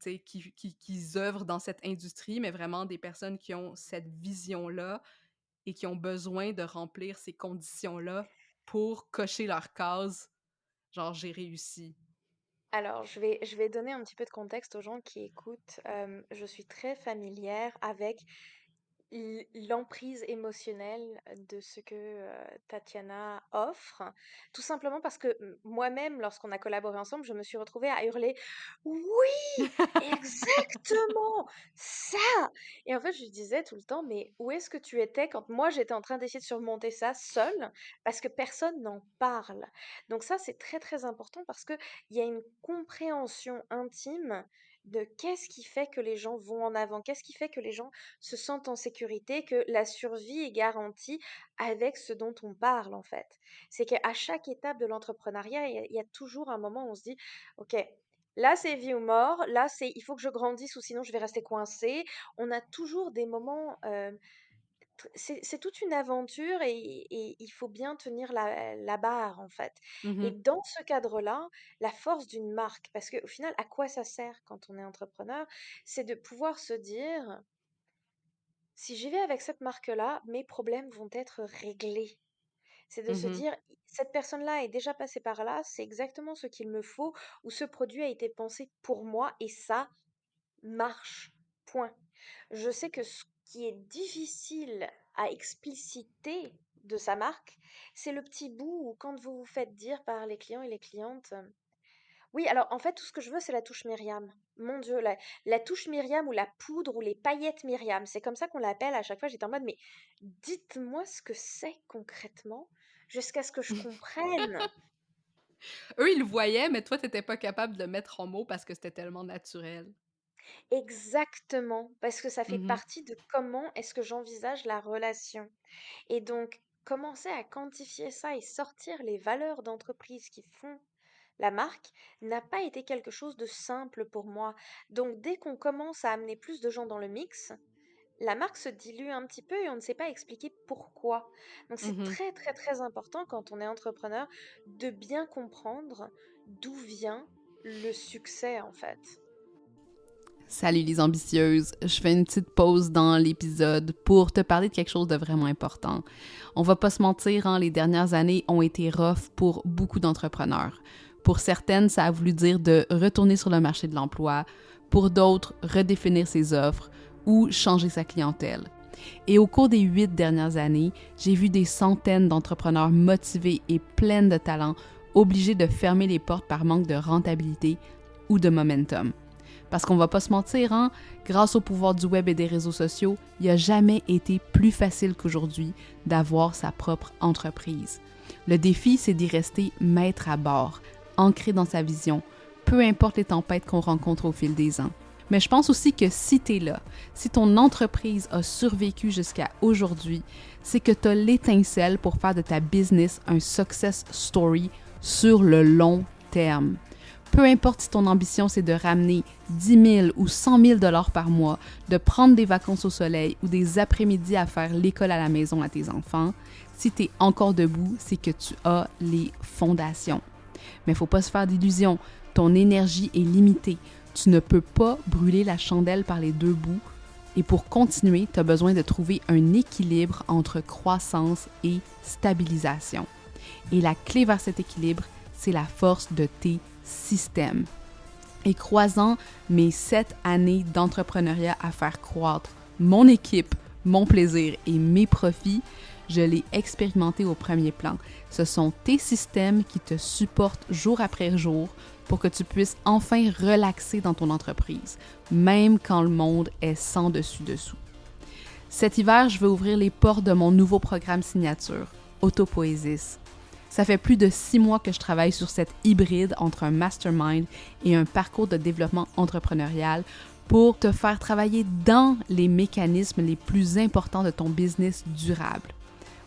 S1: tu sais, qui œuvrent dans cette industrie, mais vraiment des personnes qui ont cette vision-là et qui ont besoin de remplir ces conditions-là pour cocher leur case, genre: «J'ai réussi».
S3: alors, je vais donner un petit peu de contexte aux gens qui écoutent. Je suis très familière avec l'emprise émotionnelle de ce que Tatiana offre, tout simplement parce que moi-même, lorsqu'on a collaboré ensemble, je me suis retrouvée à hurler, oui, exactement, ça! Et en fait, je lui disais tout le temps, mais où est-ce que tu étais quand moi j'étais en train d'essayer de surmonter ça seule, parce que personne n'en parle. Donc ça, c'est très très important parce que il y a une compréhension intime de qu'est-ce qui fait que les gens vont en avant, qu'est-ce qui fait que les gens se sentent en sécurité, que la survie est garantie avec ce dont on parle en fait. C'est qu'à chaque étape de l'entrepreneuriat, il y a toujours un moment où on se dit, OK, Là, c'est vie ou mort. Là, c'est il faut que je grandisse ou sinon je vais rester coincée. On a toujours des moments, c'est toute une aventure et il faut bien tenir la barre, en fait. Et
S1: Mhm,
S3: dans ce cadre-là, la force d'une marque, parce qu'au final, à quoi ça sert quand on est entrepreneur? C'est de pouvoir se dire, si j'y vais avec cette marque-là, mes problèmes vont être réglés. C'est de se
S1: mhm.
S3: dire, cette personne-là est déjà passée par là, c'est exactement ce qu'il me faut, ou ce produit a été pensé pour moi et ça marche. Point. Je sais que ce qui est difficile à expliciter de sa marque, c'est le petit bout où quand vous vous faites dire par les clients et les clientes, oui, alors en fait, tout ce que je veux, c'est la touche Myriam. Mon Dieu, la touche Myriam ou la poudre ou les paillettes Myriam, c'est comme ça qu'on l'appelle à chaque fois. J'étais en mode, mais dites-moi ce que c'est concrètement, jusqu'à ce que je comprenne.
S1: Eux, ils le voyaient, mais toi, t'étais pas capable de le mettre en mots parce que c'était tellement naturel.
S3: Exactement, parce que ça fait
S1: Mhm,
S3: partie de comment est-ce que j'envisage la relation. Et donc, commencer à quantifier ça et sortir les valeurs d'entreprise qui font la marque n'a pas été quelque chose de simple pour moi. Donc, dès qu'on commence à amener plus de gens dans le mix, la marque se dilue un petit peu et on ne sait pas expliquer pourquoi. Donc, c'est
S1: mhm.
S3: très, très, très important quand on est entrepreneur de bien comprendre d'où vient le succès, en fait.
S1: Salut les ambitieuses, je fais une petite pause dans l'épisode pour te parler de quelque chose de vraiment important. On va pas se mentir, hein, les dernières années ont été rough pour beaucoup d'entrepreneurs. Pour certaines, ça a voulu dire de retourner sur le marché de l'emploi, pour d'autres, redéfinir ses offres ou changer sa clientèle. Et au cours des 8 dernières années, j'ai vu des centaines d'entrepreneurs motivés et pleines de talent obligés de fermer les portes par manque de rentabilité ou de momentum. Parce qu'on va pas se mentir, hein, grâce au pouvoir du web et des réseaux sociaux, il n'a jamais été plus facile qu'aujourd'hui d'avoir sa propre entreprise. Le défi, c'est d'y rester maître à bord, ancré dans sa vision, peu importe les tempêtes qu'on rencontre au fil des ans. Mais je pense aussi que si tu es là, si ton entreprise a survécu jusqu'à aujourd'hui, c'est que tu as l'étincelle pour faire de ta business un success story sur le long terme. Peu importe si ton ambition, c'est de ramener 10 000 ou 100 000 dollars par mois, de prendre des vacances au soleil ou des après-midi à faire l'école à la maison à tes enfants, si tu es encore debout, c'est que tu as les fondations. Mais il ne faut pas se faire d'illusions. Ton énergie est limitée. Tu ne peux pas brûler la chandelle par les deux bouts. Et pour continuer, tu as besoin de trouver un équilibre entre croissance et stabilisation. Et la clé vers cet équilibre, c'est la force de tes systèmes. Et croisant mes 7 années d'entrepreneuriat à faire croître mon équipe, mon plaisir et mes profits, je l'ai expérimenté au premier plan. Ce sont tes systèmes qui te supportent jour après jour pour que tu puisses enfin relaxer dans ton entreprise, même quand le monde est sans dessus-dessous. Cet hiver, je vais ouvrir les portes de mon nouveau programme signature, Autopoésis. Ça fait plus de 6 mois que je travaille sur cette hybride entre un mastermind et un parcours de développement entrepreneurial pour te faire travailler dans les mécanismes les plus importants de ton business durable.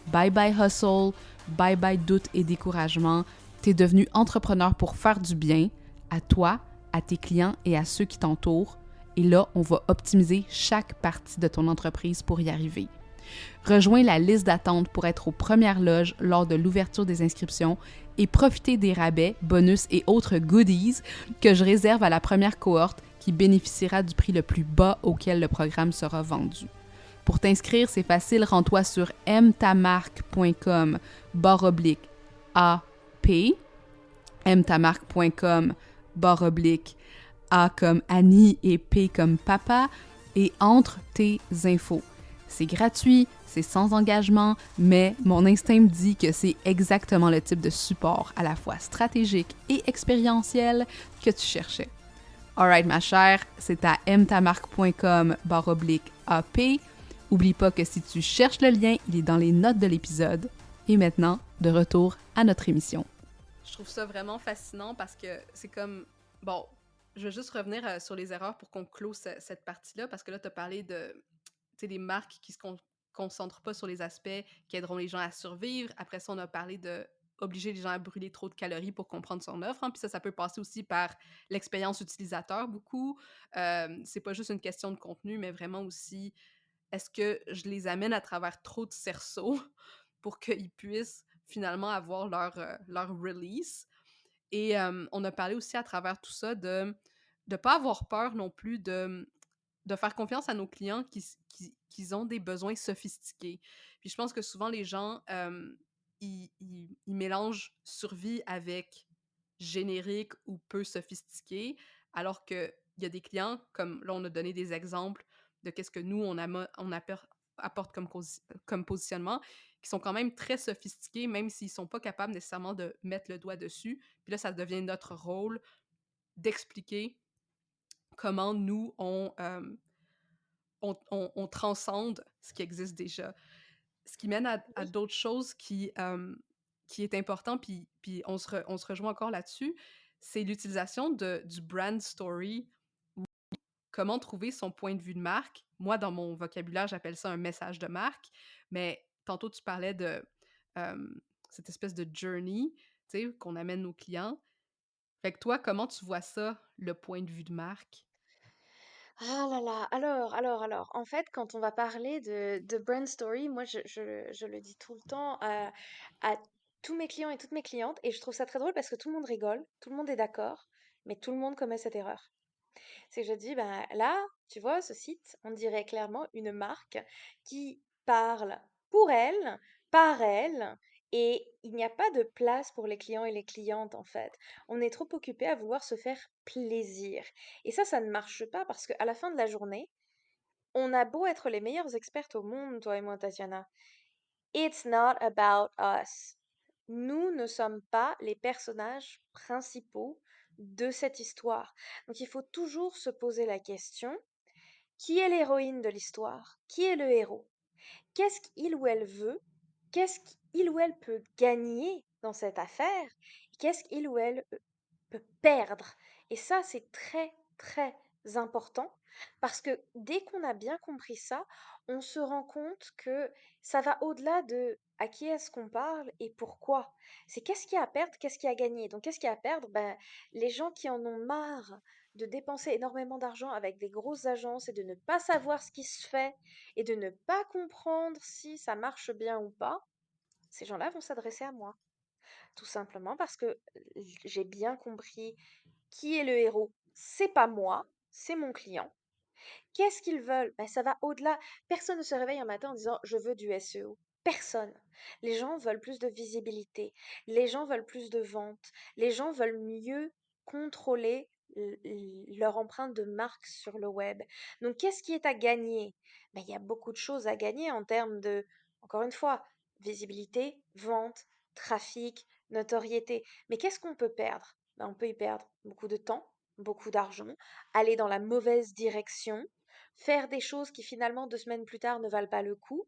S1: Bye bye hustle, bye bye doute et découragement. T'es devenu entrepreneur pour faire du bien à toi, à tes clients et à ceux qui t'entourent. Et là, on va optimiser chaque partie de ton entreprise pour y arriver. Rejoins la liste d'attente pour être aux premières loges lors de l'ouverture des inscriptions et profiter des rabais, bonus et autres goodies que je réserve à la première cohorte qui bénéficiera du prix le plus bas auquel le programme sera vendu. Pour t'inscrire, c'est facile, rends-toi sur mtamarque.com/AP, mtamarque.com/A comme Annie et P comme papa, et entre tes infos. C'est gratuit, c'est sans engagement, mais mon instinct me dit que c'est exactement le type de support à la fois stratégique et expérientiel que tu cherchais. Alright ma chère, c'est à mtamarque.com/AP. Oublie pas que si tu cherches le lien, il est dans les notes de l'épisode. Et maintenant, de retour à notre émission. Je trouve ça vraiment fascinant parce que c'est comme... Bon, je vais juste revenir sur les erreurs pour qu'on close cette partie-là, parce que là, tu as parlé de des marques qui se concentrent pas sur les aspects qui aideront les gens à survivre. Après ça, on a parlé de obliger les gens à brûler trop de calories pour comprendre son offre, hein. Puis ça peut passer aussi par l'expérience utilisateur beaucoup. C'est pas juste une question de contenu, mais vraiment aussi, est-ce que je les amène à travers trop de cerceaux pour qu'ils puissent finalement avoir leur release? Et on a parlé aussi à travers tout ça de pas avoir peur non plus de faire confiance à nos clients qui ont des besoins sophistiqués. Puis je pense que souvent les gens, ils mélangent survie avec générique ou peu sophistiqué, alors qu'il y a des clients, comme là, on a donné des exemples de qu'est-ce que nous, apporte comme positionnement, qui sont quand même très sophistiqués, même s'ils sont pas capables nécessairement de mettre le doigt dessus. Puis là, ça devient notre rôle d'expliquer comment nous, on transcende ce qui existe déjà. Ce qui mène à
S3: Oui.
S1: d'autres choses qui est important, puis on se rejoint encore là-dessus, c'est l'utilisation du brand story, comment trouver son point de vue de marque. Moi, dans mon vocabulaire, j'appelle ça un message de marque, mais tantôt, tu parlais de cette espèce de journey, tu sais, qu'on amène nos clients. Fait que toi, comment tu vois ça, le point de vue de marque?
S3: Ah là là, alors, en fait, quand on va parler de brand story, moi, je le dis tout le temps à tous mes clients et toutes mes clientes, et je trouve ça très drôle parce que tout le monde rigole, tout le monde est d'accord, mais tout le monde commet cette erreur. C'est que je dis, ben là, tu vois, ce site, on dirait clairement une marque qui parle pour elle, par elle, et il n'y a pas de place pour les clients et les clientes, en fait. On est trop occupé à vouloir se faire plaisir. Et ça ne marche pas parce qu'à la fin de la journée, on a beau être les meilleures expertes au monde, toi et moi, Tatiana. It's not about us. Nous ne sommes pas les personnages principaux de cette histoire. Donc il faut toujours se poser la question, qui est l'héroïne de l'histoire? Qui est le héros? Qu'est-ce qu'il ou elle veut? Qu'est-ce qu'il ou elle peut gagner dans cette affaire? Qu'est-ce qu'il ou elle peut perdre? Et ça, c'est très, très important parce que dès qu'on a bien compris ça, on se rend compte que ça va au-delà de à qui est-ce qu'on parle et pourquoi. C'est qu'est-ce qu'il y a à perdre, qu'est-ce qu'il y a à gagner. Donc, qu'est-ce qu'il y a à perdre? Ben, les gens qui en ont marre de dépenser énormément d'argent avec des grosses agences et de ne pas savoir ce qui se fait et de ne pas comprendre si ça marche bien ou pas, ces gens-là vont s'adresser à moi. Tout simplement parce que j'ai bien compris qui est le héros. C'est pas moi, c'est mon client. Qu'est-ce qu'ils veulent? Ben, ça va au-delà. Personne ne se réveille un matin en disant je veux du SEO. Personne. Les gens veulent plus de visibilité. Les gens veulent plus de ventes. Les gens veulent mieux contrôler leur empreinte de marque sur le web. Donc, qu'est-ce qui est à gagner? Ben, il y a beaucoup de choses à gagner en termes de, encore une fois, visibilité, vente, trafic, notoriété. Mais qu'est-ce qu'on peut perdre? Ben, on peut y perdre beaucoup de temps, beaucoup d'argent, aller dans la mauvaise direction, faire des choses qui finalement 2 semaines plus tard ne valent pas le coup.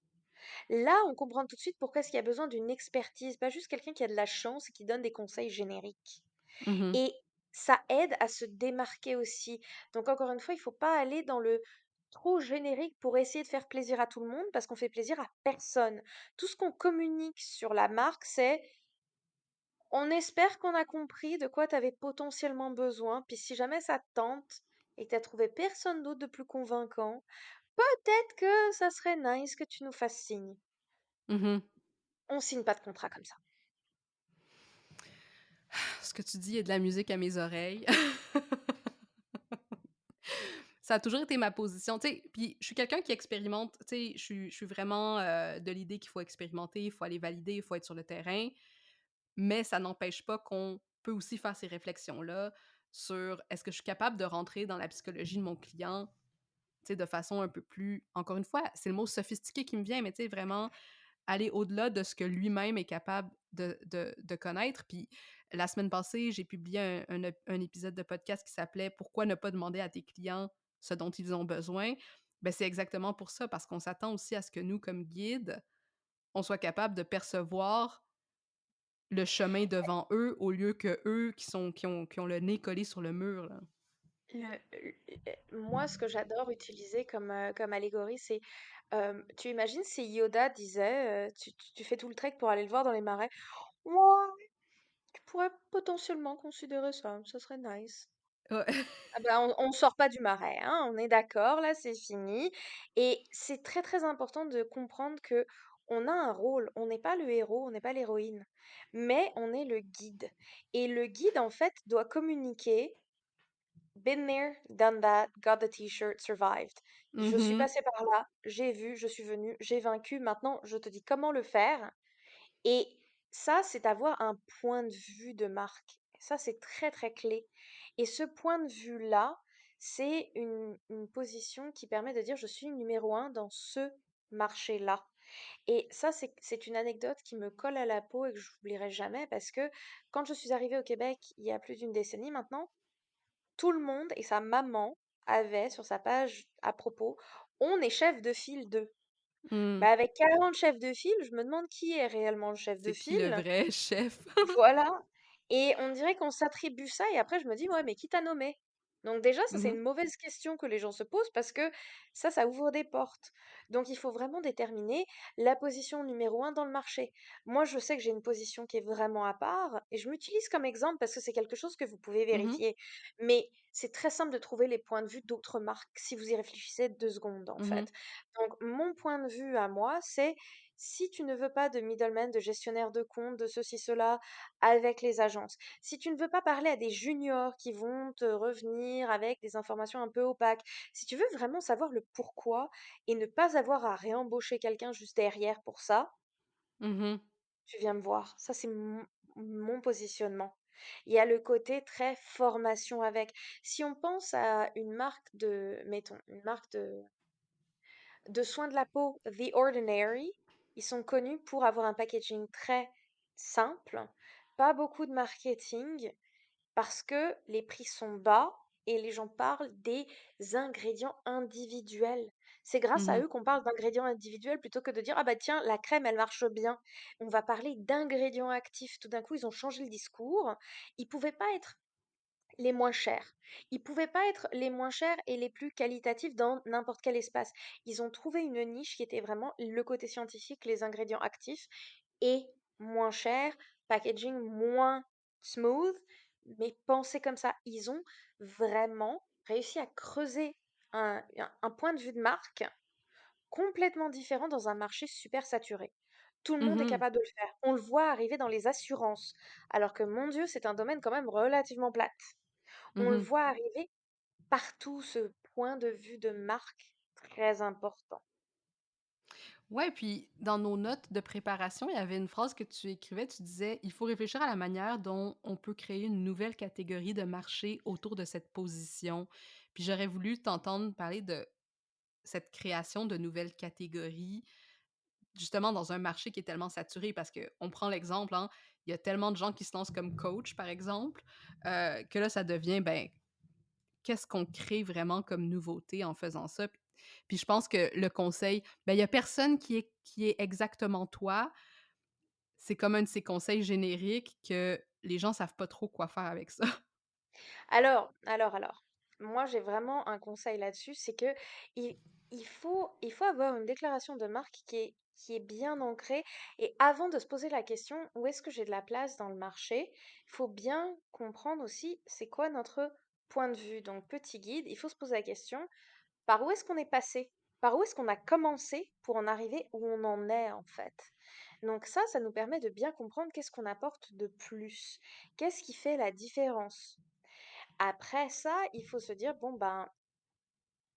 S3: Là, on comprend tout de suite pourquoi est-ce qu'il y a besoin d'une expertise, pas juste quelqu'un qui a de la chance et qui donne des conseils génériques.
S1: Mmh.
S3: Et ça aide à se démarquer aussi. Donc encore une fois, il faut pas aller dans le trop générique pour essayer de faire plaisir à tout le monde parce qu'on fait plaisir à personne. Tout ce qu'on communique sur la marque, c'est on espère qu'on a compris de quoi tu avais potentiellement besoin, puis si jamais ça te tente et que tu as trouvé personne d'autre de plus convaincant, peut-être que ça serait nice que tu nous fasses signe.
S1: Mmh.
S3: On signe pas de contrat comme ça.
S1: Ce que tu dis est de la musique à mes oreilles. Ça a toujours été ma position, tu sais, puis je suis quelqu'un qui expérimente, tu sais, je suis vraiment, de l'idée qu'il faut expérimenter, il faut aller valider, il faut être sur le terrain, mais ça n'empêche pas qu'on peut aussi faire ces réflexions-là sur: «Est-ce que je suis capable de rentrer dans la psychologie de mon client?» Tu sais, de façon un peu plus, encore une fois, c'est le mot sophistiqué qui me vient, mais tu sais, vraiment aller au-delà de ce que lui-même est capable de connaître. Puis la semaine passée, j'ai publié un épisode de podcast qui s'appelait «Pourquoi ne pas demander à tes clients ce dont ils ont besoin?» Ben c'est exactement pour ça, parce qu'on s'attend aussi à ce que nous, comme guides, on soit capable de percevoir le chemin devant eux au lieu que eux qui ont le nez collé sur le mur, là.
S3: Moi, ce que j'adore utiliser comme allégorie, c'est, tu imagines si Yoda disait, tu fais tout le trek pour aller le voir dans les marais. Ouais, tu pourrais potentiellement considérer ça serait nice.
S1: Ouais.
S3: Ah bah, on sort pas du marais, hein, on est d'accord, là, c'est fini. Et c'est très très important de comprendre que on a un rôle, on n'est pas le héros, on n'est pas l'héroïne, mais on est le guide. Et le guide, en fait, doit communiquer. Been there, done that, got the t-shirt, survived. Je suis
S1: Mhm.
S3: passée par là, j'ai vu, je suis venue, j'ai vaincu, maintenant je te dis comment le faire. Et ça, c'est avoir un point de vue de marque. Ça, c'est très, très clé. Et ce point de vue-là, c'est une position qui permet de dire je suis numéro un dans ce marché-là. Et ça, c'est une anecdote qui me colle à la peau et que je n'oublierai jamais parce que quand je suis arrivée au Québec il y a plus d'une décennie maintenant, tout le monde et sa maman avait sur sa page à propos, on est chef de file de.
S1: Mm.
S3: Bah avec 40 chefs de file, je me demande qui est réellement le chef de
S1: C'est qui le
S3: file.
S1: vrai chef?
S3: Voilà. Et on dirait qu'on s'attribue ça et après je me dis: «Ouais, mais qui t'a nommé?» Donc déjà, ça, c'est
S1: Mhm.
S3: une mauvaise question que les gens se posent parce que ça ouvre des portes. Donc il faut vraiment déterminer la position numéro un dans le marché. Moi, je sais que j'ai une position qui est vraiment à part et je m'utilise comme exemple parce que c'est quelque chose que vous pouvez
S1: Mhm.
S3: vérifier. Mais c'est très simple de trouver les points de vue d'autres marques si vous y réfléchissez 2 secondes, en
S1: Mhm.
S3: fait. Donc mon point de vue à moi, c'est si tu ne veux pas de middleman, de gestionnaire de compte, de ceci, cela, avec les agences. Si tu ne veux pas parler à des juniors qui vont te revenir avec des informations un peu opaques, si tu veux vraiment savoir le pourquoi et ne pas avoir à réembaucher quelqu'un juste derrière pour ça,
S1: Mhm.
S3: tu viens me voir. Ça, c'est mon positionnement. Il y a le côté très formation avec. Si on pense à une marque mettons, une marque de soins de la peau, The Ordinary, ils sont connus pour avoir un packaging très simple, pas beaucoup de marketing, parce que les prix sont bas et les gens parlent des ingrédients individuels. C'est grâce à
S1: Mhm.
S3: eux qu'on parle d'ingrédients individuels plutôt que de dire ah bah tiens, la crème elle marche bien. On va parler d'ingrédients actifs. Tout d'un coup, ils ont changé le discours. Ils pouvaient pas être les moins chers. Ils pouvaient pas être les moins chers et les plus qualitatifs dans n'importe quel espace. Ils ont trouvé une niche qui était vraiment le côté scientifique, les ingrédients actifs et moins cher, packaging moins smooth, mais pensez comme ça. Ils ont vraiment réussi à creuser un point de vue de marque complètement différent dans un marché super saturé. Tout le monde est
S1: Mhm.
S3: capable de le faire. On le voit arriver dans les assurances, alors que mon Dieu, c'est un domaine quand même relativement plat. On le
S1: Mhm.
S3: voit arriver partout, ce point de vue de marque très important.
S1: Ouais, puis dans nos notes de préparation, il y avait une phrase que tu écrivais, tu disais: «Il faut réfléchir à la manière dont on peut créer une nouvelle catégorie de marché autour de cette position». Puis j'aurais voulu t'entendre parler de cette création de nouvelles catégories, justement dans un marché qui est tellement saturé parce qu'on prend l'exemple, hein, il y a tellement de gens qui se lancent comme coach, par exemple, que là, ça devient, ben, qu'est-ce qu'on crée vraiment comme nouveauté en faisant ça? Puis je pense que le conseil, ben, il y a personne qui est exactement toi. C'est comme un de ces conseils génériques que les gens savent pas trop quoi faire avec ça.
S3: Alors, moi j'ai vraiment un conseil là-dessus, c'est que il, il faut avoir une déclaration de marque qui est bien ancrée. Et avant de se poser la question, où est-ce que j'ai de la place dans le marché, il faut bien comprendre aussi c'est quoi notre point de vue. Donc, petit guide, il faut se poser la question, par où est-ce qu'on est passé? Par où est-ce qu'on a commencé pour en arriver où on en est en fait? Donc ça nous permet de bien comprendre qu'est-ce qu'on apporte de plus, qu'est-ce qui fait la différence. Après ça, il faut se dire, bon ben,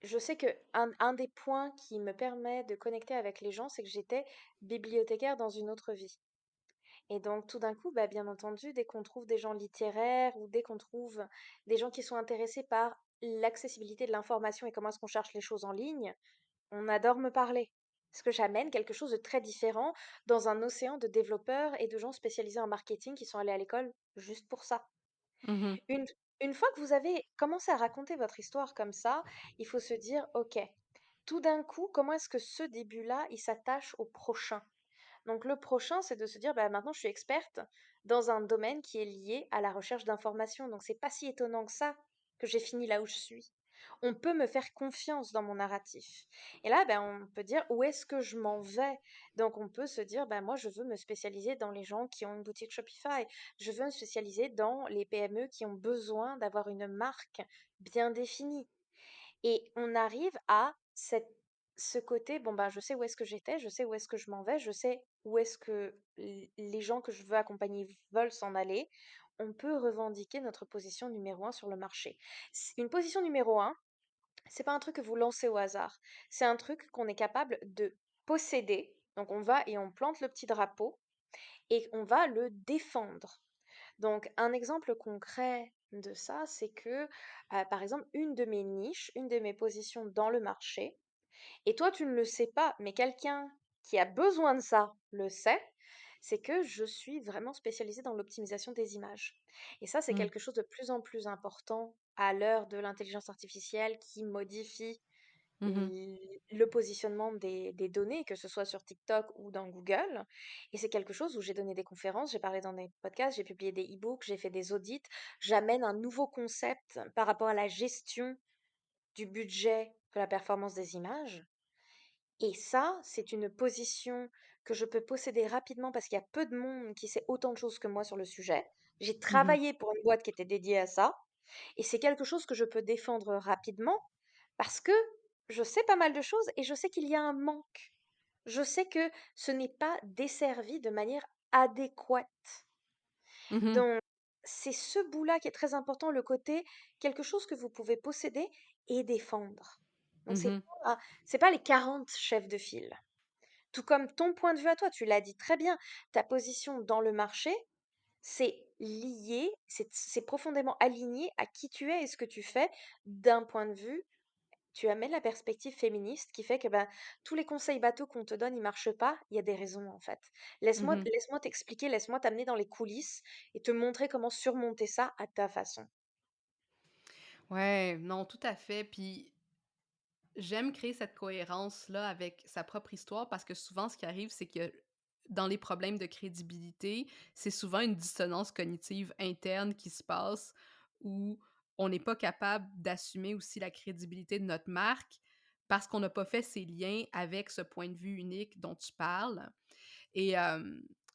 S3: je sais que un des points qui me permet de connecter avec les gens, c'est que j'étais bibliothécaire dans une autre vie. Et donc tout d'un coup, bah, bien entendu, dès qu'on trouve des gens littéraires ou dès qu'on trouve des gens qui sont intéressés par l'accessibilité de l'information et comment est-ce qu'on cherche les choses en ligne, on adore me parler. Parce que j'amène quelque chose de très différent dans un océan de développeurs et de gens spécialisés en marketing qui sont allés à l'école juste pour ça.
S1: Mmh.
S3: Une, une fois que vous avez commencé à raconter votre histoire comme ça, il faut se dire, OK, tout d'un coup, comment est-ce que ce début-là, il s'attache au prochain? Donc le prochain, c'est de se dire, bah, maintenant je suis experte dans un domaine qui est lié à la recherche d'informations. Donc c'est pas si étonnant que ça que j'ai fini là où je suis. On peut me faire confiance dans mon narratif. Et là, ben, on peut dire où est-ce que je m'en vais. Donc, on peut se dire, ben, moi, je veux me spécialiser dans les gens qui ont une boutique Shopify. Je veux me spécialiser dans les PME qui ont besoin d'avoir une marque bien définie. Et on arrive à ce côté, bon, ben, je sais où est-ce que j'étais, je sais où est-ce que je m'en vais, je sais où est-ce que les gens que je veux accompagner veulent s'en aller. On peut revendiquer notre position numéro un sur le marché. Une position numéro un, c'est pas un truc que vous lancez au hasard. C'est un truc qu'on est capable de posséder. Donc on va et on plante le petit drapeau et on va le défendre. Donc un exemple concret de ça, c'est que par exemple une de mes niches, une de mes positions dans le marché, et toi tu ne le sais pas, mais quelqu'un qui a besoin de ça le sait, c'est que je suis vraiment spécialisée dans l'optimisation des images. Et ça, c'est
S1: Mm.
S3: quelque chose de plus en plus important à l'heure de l'intelligence artificielle qui modifie
S1: Mhm.
S3: le positionnement des données, que ce soit sur TikTok ou dans Google. Et c'est quelque chose où j'ai donné des conférences, j'ai parlé dans des podcasts, j'ai publié des e-books, j'ai fait des audits. J'amène un nouveau concept par rapport à la gestion du budget de la performance des images. Et ça, c'est une position que je peux posséder rapidement parce qu'il y a peu de monde qui sait autant de choses que moi sur le sujet. J'ai
S1: Mhm.
S3: travaillé pour une boîte qui était dédiée à ça. Et c'est quelque chose que je peux défendre rapidement parce que je sais pas mal de choses et je sais qu'il y a un manque. Je sais que ce n'est pas desservi de manière adéquate.
S1: Mhm.
S3: Donc, c'est ce bout-là qui est très important, le côté quelque chose que vous pouvez posséder et défendre. Donc,
S1: Mhm.
S3: c'est pas les 40 chefs de file. Tout comme ton point de vue à toi, tu l'as dit très bien, ta position dans le marché, c'est lié, c'est profondément aligné à qui tu es et ce que tu fais d'un point de vue. Tu amènes la perspective féministe qui fait que ben, tous les conseils bateaux qu'on te donne, ils marchent pas. Il y a des raisons en fait.
S1: Mhm.
S3: Laisse-moi t'expliquer, laisse-moi t'amener dans les coulisses et te montrer comment surmonter ça à ta façon.
S1: Ouais, non, tout à fait. Puis j'aime créer cette cohérence-là avec sa propre histoire parce que souvent, ce qui arrive, c'est que dans les problèmes de crédibilité, c'est souvent une dissonance cognitive interne qui se passe où on n'est pas capable d'assumer aussi la crédibilité de notre marque parce qu'on n'a pas fait ces liens avec ce point de vue unique dont tu parles. Et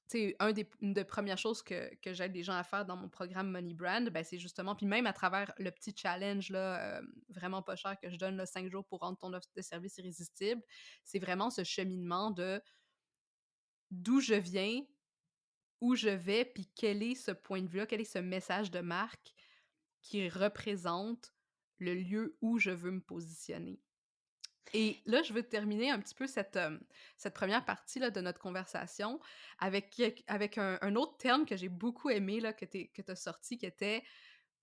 S1: tu sais, une des premières choses que j'aide les gens à faire dans mon programme Money Brand, ben, c'est justement puis même à travers le petit challenge là, vraiment pas cher que je donne, là, 5 jours pour rendre ton offre de service irrésistible, c'est vraiment ce cheminement de d'où je viens, où je vais, puis quel est ce point de vue-là, quel est ce message de marque qui représente le lieu où je veux me positionner. Et là, je veux terminer un petit peu cette première partie là, de notre conversation avec un autre terme que j'ai beaucoup aimé, là, que tu as sorti, qui était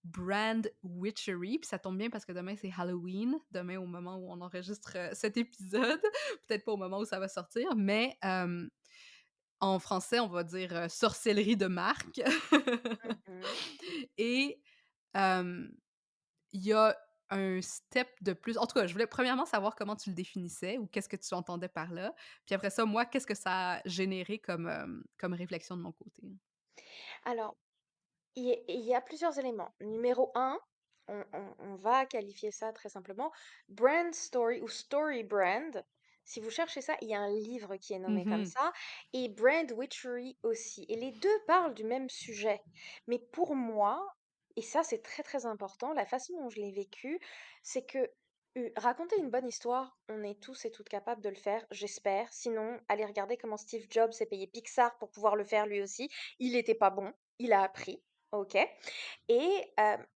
S1: brand witchery. Puis ça tombe bien parce que demain, c'est Halloween. Demain, au moment où on enregistre cet épisode. Peut-être pas au moment où ça va sortir, mais en français, on va dire sorcellerie de marque.
S3: Mhm.
S1: Et euh, il y a un step de plus. En tout cas, je voulais premièrement savoir comment tu le définissais ou qu'est-ce que tu entendais par là. Puis après ça, moi, qu'est-ce que ça a généré comme réflexion de mon côté?
S3: Alors, il y a plusieurs éléments. Numéro un, on va qualifier ça très simplement brand story ou story brand. Si vous cherchez ça, il y a un livre qui est nommé comme
S1: Mhm.
S3: ça, et brand witchery aussi. Et les deux parlent du même sujet. Mais pour moi, et ça c'est très très important, la façon dont je l'ai vécu, c'est que raconter une bonne histoire, on est tous et toutes capables de le faire, j'espère. Sinon, allez regarder comment Steve Jobs s'est payé Pixar pour pouvoir le faire lui aussi. Il n'était pas bon, il a appris. OK. Et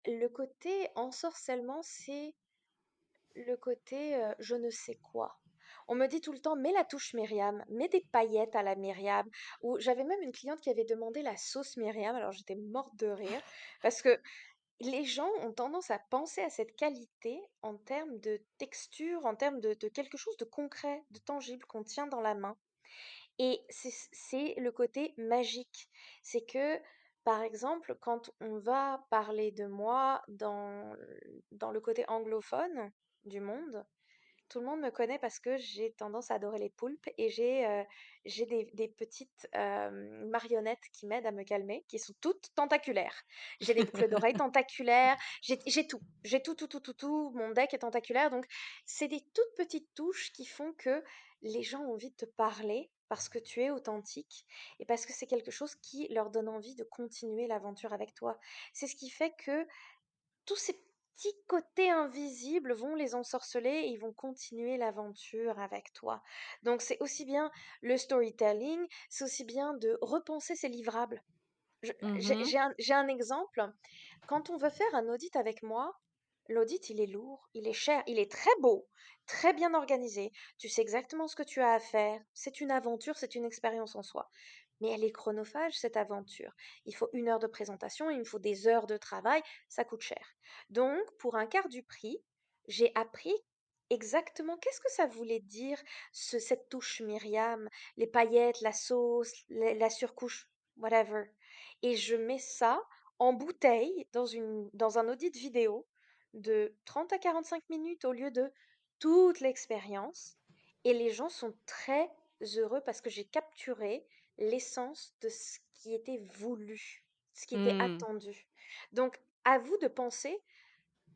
S3: le côté ensorcellement, c'est le côté, je ne sais quoi. On me dit tout le temps: «Mets la touche Myriam, mets des paillettes à la Myriam», ou j'avais même une cliente qui avait demandé la sauce Myriam, alors j'étais morte de rire parce que les gens ont tendance à penser à cette qualité en termes de texture, en termes de quelque chose de concret, de tangible qu'on tient dans la main. Et c'est le côté magique. C'est que, par exemple, quand on va parler de moi dans le côté anglophone du monde, tout le monde me connaît parce que j'ai tendance à adorer les poulpes et j'ai des petites marionnettes qui m'aident à me calmer, qui sont toutes tentaculaires. J'ai des boucles d'oreilles tentaculaires, j'ai tout. J'ai tout, tout, tout, tout, tout. Mon deck est tentaculaire. Donc, c'est des toutes petites touches qui font que les gens ont envie de te parler parce que tu es authentique et parce que c'est quelque chose qui leur donne envie de continuer l'aventure avec toi. C'est ce qui fait que tous ces petits côtés invisibles vont les ensorceler et ils vont continuer l'aventure avec toi. Donc c'est aussi bien le storytelling, c'est aussi bien de repenser ses livrables. Je-
S1: Mhm.
S3: j'ai un exemple. Quand on veut faire un audit avec moi, l'audit, il est lourd, il est cher, il est très beau, très bien organisé. Tu sais exactement ce que tu as à faire. C'est une aventure, c'est une expérience en soi. Mais elle est chronophage, cette aventure. Il faut 1 heure de présentation, il me faut des heures de travail, ça coûte cher. Donc, pour un quart du prix, j'ai appris exactement qu'est-ce que ça voulait dire, cette touche Myriam, les paillettes, la sauce, la surcouche, whatever. Et je mets ça en bouteille dans un audit vidéo de 30 à 45 minutes au lieu de toute l'expérience. Et les gens sont très heureux parce que j'ai capturé l'essence de ce qui était voulu, ce qui était
S1: Mm.
S3: attendu. Donc, à vous de penser,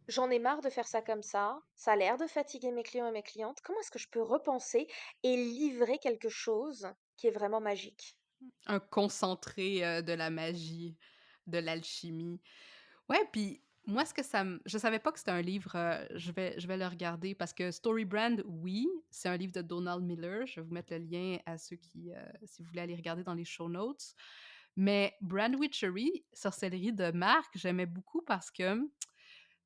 S3: j'en ai marre de faire ça a l'air de fatiguer mes clients et mes clientes. Comment est-ce que je peux repenser et livrer quelque chose qui est vraiment magique?
S1: Un concentré, de la magie, de l'alchimie. Ouais, puis moi, ce que ça me je savais pas que c'était un livre, je vais le regarder parce que Storybrand, oui, c'est un livre de Donald Miller. Je vais vous mettre le lien à ceux qui, si vous voulez aller regarder dans les show notes. Mais Brand Witchery, sorcellerie de Marc, j'aimais beaucoup parce que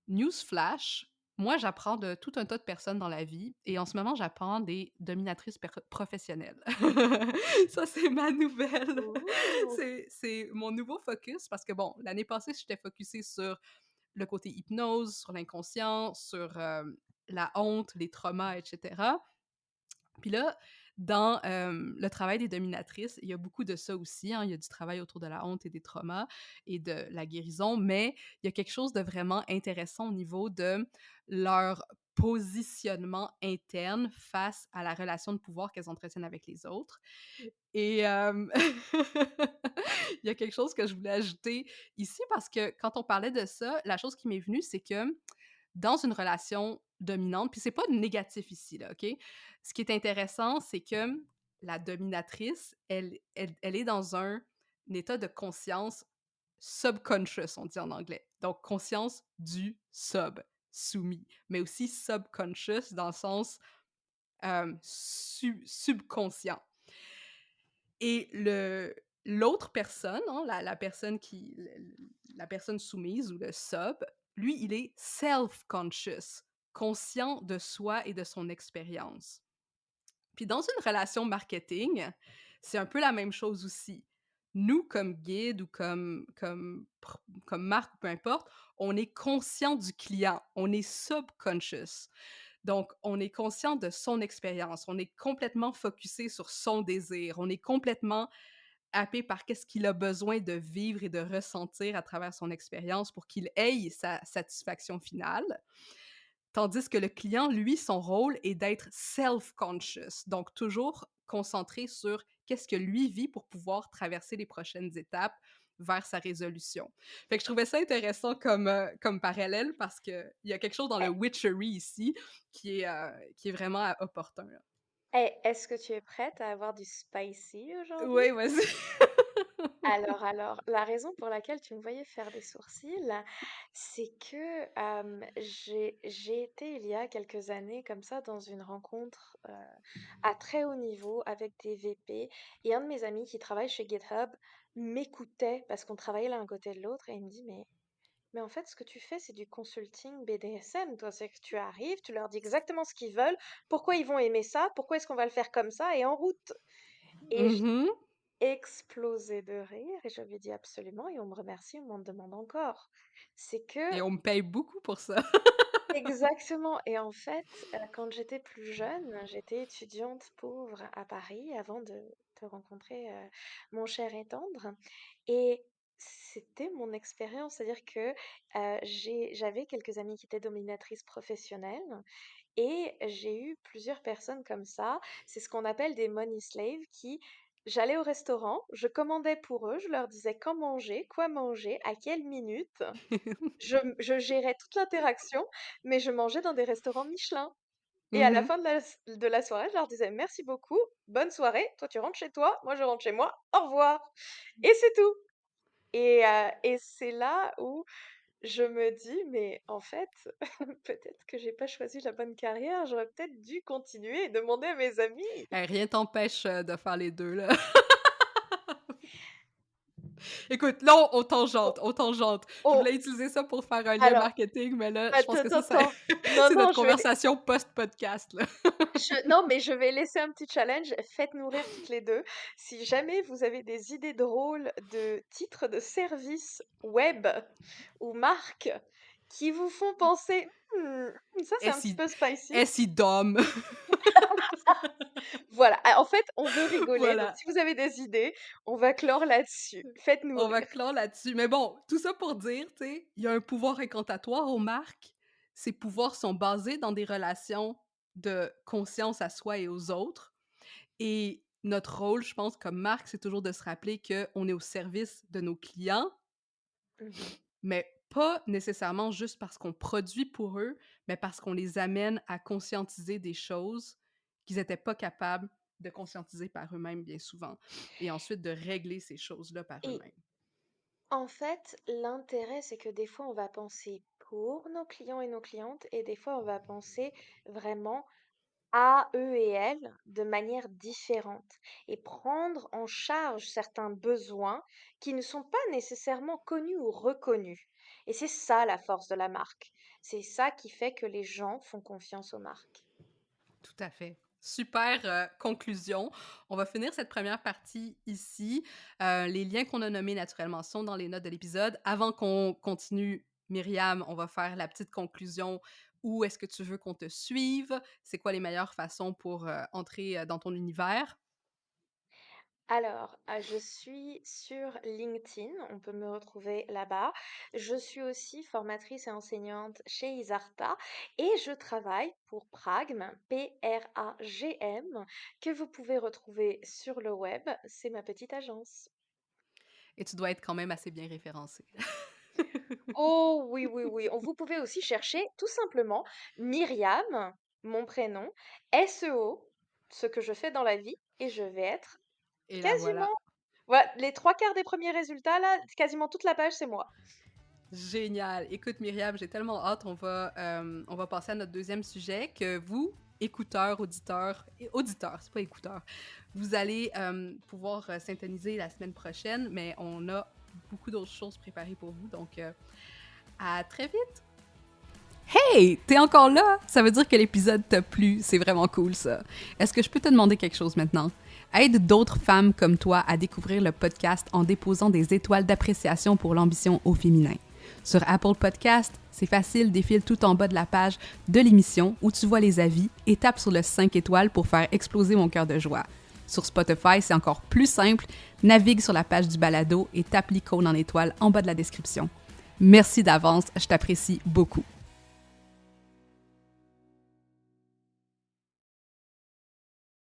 S1: newsflash, moi, j'apprends de tout un tas de personnes dans la vie et en ce moment, j'apprends des dominatrices professionnelles. Ça, c'est ma nouvelle.
S3: Ouh!
S1: C'est mon nouveau focus parce que, bon, l'année passée, j'étais focusée sur le côté hypnose, sur l'inconscient, sur la honte, les traumas, etc. Puis là, dans le travail des dominatrices, il y a beaucoup de ça aussi, hein. Il y a du travail autour de la honte et des traumas et de la guérison, mais il y a quelque chose de vraiment intéressant au niveau de leur positionnement interne face à la relation de pouvoir qu'elles entretiennent avec les autres. Et il y a quelque chose que je voulais ajouter ici parce que quand on parlait de ça, la chose qui m'est venue, c'est que dans une relation dominante, puis c'est pas négatif ici, là, OK? Ce qui est intéressant, c'est que la dominatrice, elle est dans un état de conscience subconscious, on dit en anglais. Donc, conscience du sub, soumis, mais aussi subconscious dans le sens subconscient. Et l'autre personne, hein, la personne soumise ou le sub, lui, il est self-conscious, conscient de soi et de son expérience. Puis dans une relation marketing, c'est un peu la même chose aussi. Nous, comme guide ou comme marque, ou peu importe, on est conscient du client, on est subconscious. Donc, on est conscient de son expérience, on est complètement focusé sur son désir, on est complètement happé par qu'est-ce qu'il a besoin de vivre et de ressentir à travers son expérience pour qu'il ait sa satisfaction finale. Tandis que le client, lui, son rôle est d'être self-conscious, donc toujours concentré sur qu'est-ce que lui vit pour pouvoir traverser les prochaines étapes vers sa résolution. Fait que je trouvais ça intéressant comme parallèle parce qu'il y a quelque chose dans le
S3: Eh,
S1: witchery ici qui est vraiment opportun.
S3: est-ce que tu es prête à avoir du spicy aujourd'hui?
S1: Oui, vas-y.
S3: Alors, la raison pour laquelle tu me voyais faire des sourcils, c'est que j'ai été il y a quelques années comme ça dans une rencontre à très haut niveau avec des VP et un de mes amis qui travaille chez GitHub m'écoutait parce qu'on travaillait l'un à côté de l'autre et il me dit mais en fait ce que tu fais c'est du consulting BDSM, toi c'est que tu arrives, tu leur dis exactement ce qu'ils veulent, pourquoi ils vont aimer ça, pourquoi est-ce qu'on va le faire comme ça et en route. Et
S1: Mhm.
S3: explosé de rire et je lui ai dit absolument et on me remercie, on m'en demande encore. C'est que
S1: Et on me paye beaucoup pour ça.
S3: exactement et en fait, quand j'étais plus jeune, j'étais étudiante pauvre à Paris avant de rencontrer, mon cher et tendre et c'était mon expérience. C'est-à-dire que, j'avais quelques amies qui étaient dominatrices professionnelles Et j'ai eu plusieurs personnes comme ça. C'est ce qu'on appelle des money slaves qui, j'allais au restaurant, je commandais pour eux, je leur disais quand manger, quoi manger, à quelle minute. Je gérais toute l'interaction, mais je mangeais dans des restaurants Michelin. Et à la
S1: Mhm.
S3: fin de la soirée, je leur disais merci beaucoup, bonne soirée, toi tu rentres chez toi, moi je rentre chez moi, au revoir. Et c'est tout. Et c'est là où je me dis, mais en fait, peut-être que j'ai pas choisi la bonne carrière, j'aurais peut-être dû continuer et demander à mes amis.
S1: Rien t'empêche de faire les deux, là. Écoute, là, on tangente,
S3: Oh,
S1: on tangente. Je
S3: oh,
S1: voulais utiliser ça pour faire un lien
S3: alors,
S1: marketing, mais là, je pense
S3: attends,
S1: que
S3: attends,
S1: ça
S3: attends. Non,
S1: c'est
S3: non,
S1: notre conversation post-podcast, là.
S3: non, mais je vais laisser un petit challenge. Faites-nous rire toutes les deux. Si jamais vous avez des idées drôles de titres de services web ou marques qui vous font penser, ça c'est un petit
S1: SI,
S3: peu spicy.
S1: SI-DOM.
S3: Voilà. Ah, en fait, on veut rigoler. Donc,
S1: Voilà.
S3: si vous avez des idées, on va clore là-dessus. Faites-nous
S1: On va
S3: rire.
S1: clore là-dessus. Mais bon, tout ça pour dire, tu sais, il y a un pouvoir incantatoire aux marques. Ces pouvoirs sont basés dans des relations de conscience à soi et aux autres. Et notre rôle, je pense, comme marque, c'est toujours de se rappeler qu'on est au service de nos clients,
S3: Mhm.
S1: mais pas nécessairement juste parce qu'on produit pour eux, mais parce qu'on les amène à conscientiser des choses qu'ils n'étaient pas capables de conscientiser par eux-mêmes bien souvent. Et ensuite de régler ces choses-là par
S3: Et
S1: eux-mêmes.
S3: en fait, l'intérêt, c'est que des fois, on va penser pour nos clients et nos clientes, et des fois, on va penser vraiment à eux et elles de manière différente et prendre en charge certains besoins qui ne sont pas nécessairement connus ou reconnus. Et c'est ça la force de la marque. C'est ça qui fait que les gens font confiance aux marques.
S1: Tout à fait. Super conclusion. On va finir cette première partie ici. Les liens qu'on a nommés naturellement sont dans les notes de l'épisode. Avant qu'on continue, Myriam, on va faire la petite conclusion. Où est-ce que tu veux qu'on te suive? C'est quoi les meilleures façons pour entrer dans ton univers?
S3: Alors, je suis sur LinkedIn, on peut me retrouver là-bas. Je suis aussi formatrice et enseignante chez Isarta et je travaille pour Pragm, Pragm, que vous pouvez retrouver sur le web. C'est ma petite agence.
S1: Et tu dois être quand même assez bien référencé.
S3: Oh oui, oui, oui. Vous pouvez aussi chercher tout simplement Myriam, mon prénom, SEO, ce que je fais dans la vie, et je vais être
S1: Et là,
S3: quasiment.
S1: voilà.
S3: Voilà, les trois quarts des premiers résultats, là, quasiment toute la page, c'est moi.
S1: Génial. Écoute, Myriam, j'ai tellement hâte. On va passer à notre deuxième sujet que vous, écouteurs, auditeurs, c'est pas écouteurs, vous allez pouvoir syntoniser la semaine prochaine, mais on a beaucoup d'autres choses préparées pour vous. Donc, à très vite. Hey, t'es encore là? Ça veut dire que l'épisode t'a plu. C'est vraiment cool, ça. Est-ce que je peux te demander quelque chose maintenant? Aide d'autres femmes comme toi à découvrir le podcast en déposant des étoiles d'appréciation pour l'ambition au féminin. Sur Apple Podcast, c'est facile, défile tout en bas de la page de l'émission où tu vois les avis et tape sur le 5 étoiles pour faire exploser mon cœur de joie. Sur Spotify, c'est encore plus simple, navigue sur la page du balado et tape l'icône en étoile en bas de la description. Merci d'avance, je t'apprécie beaucoup.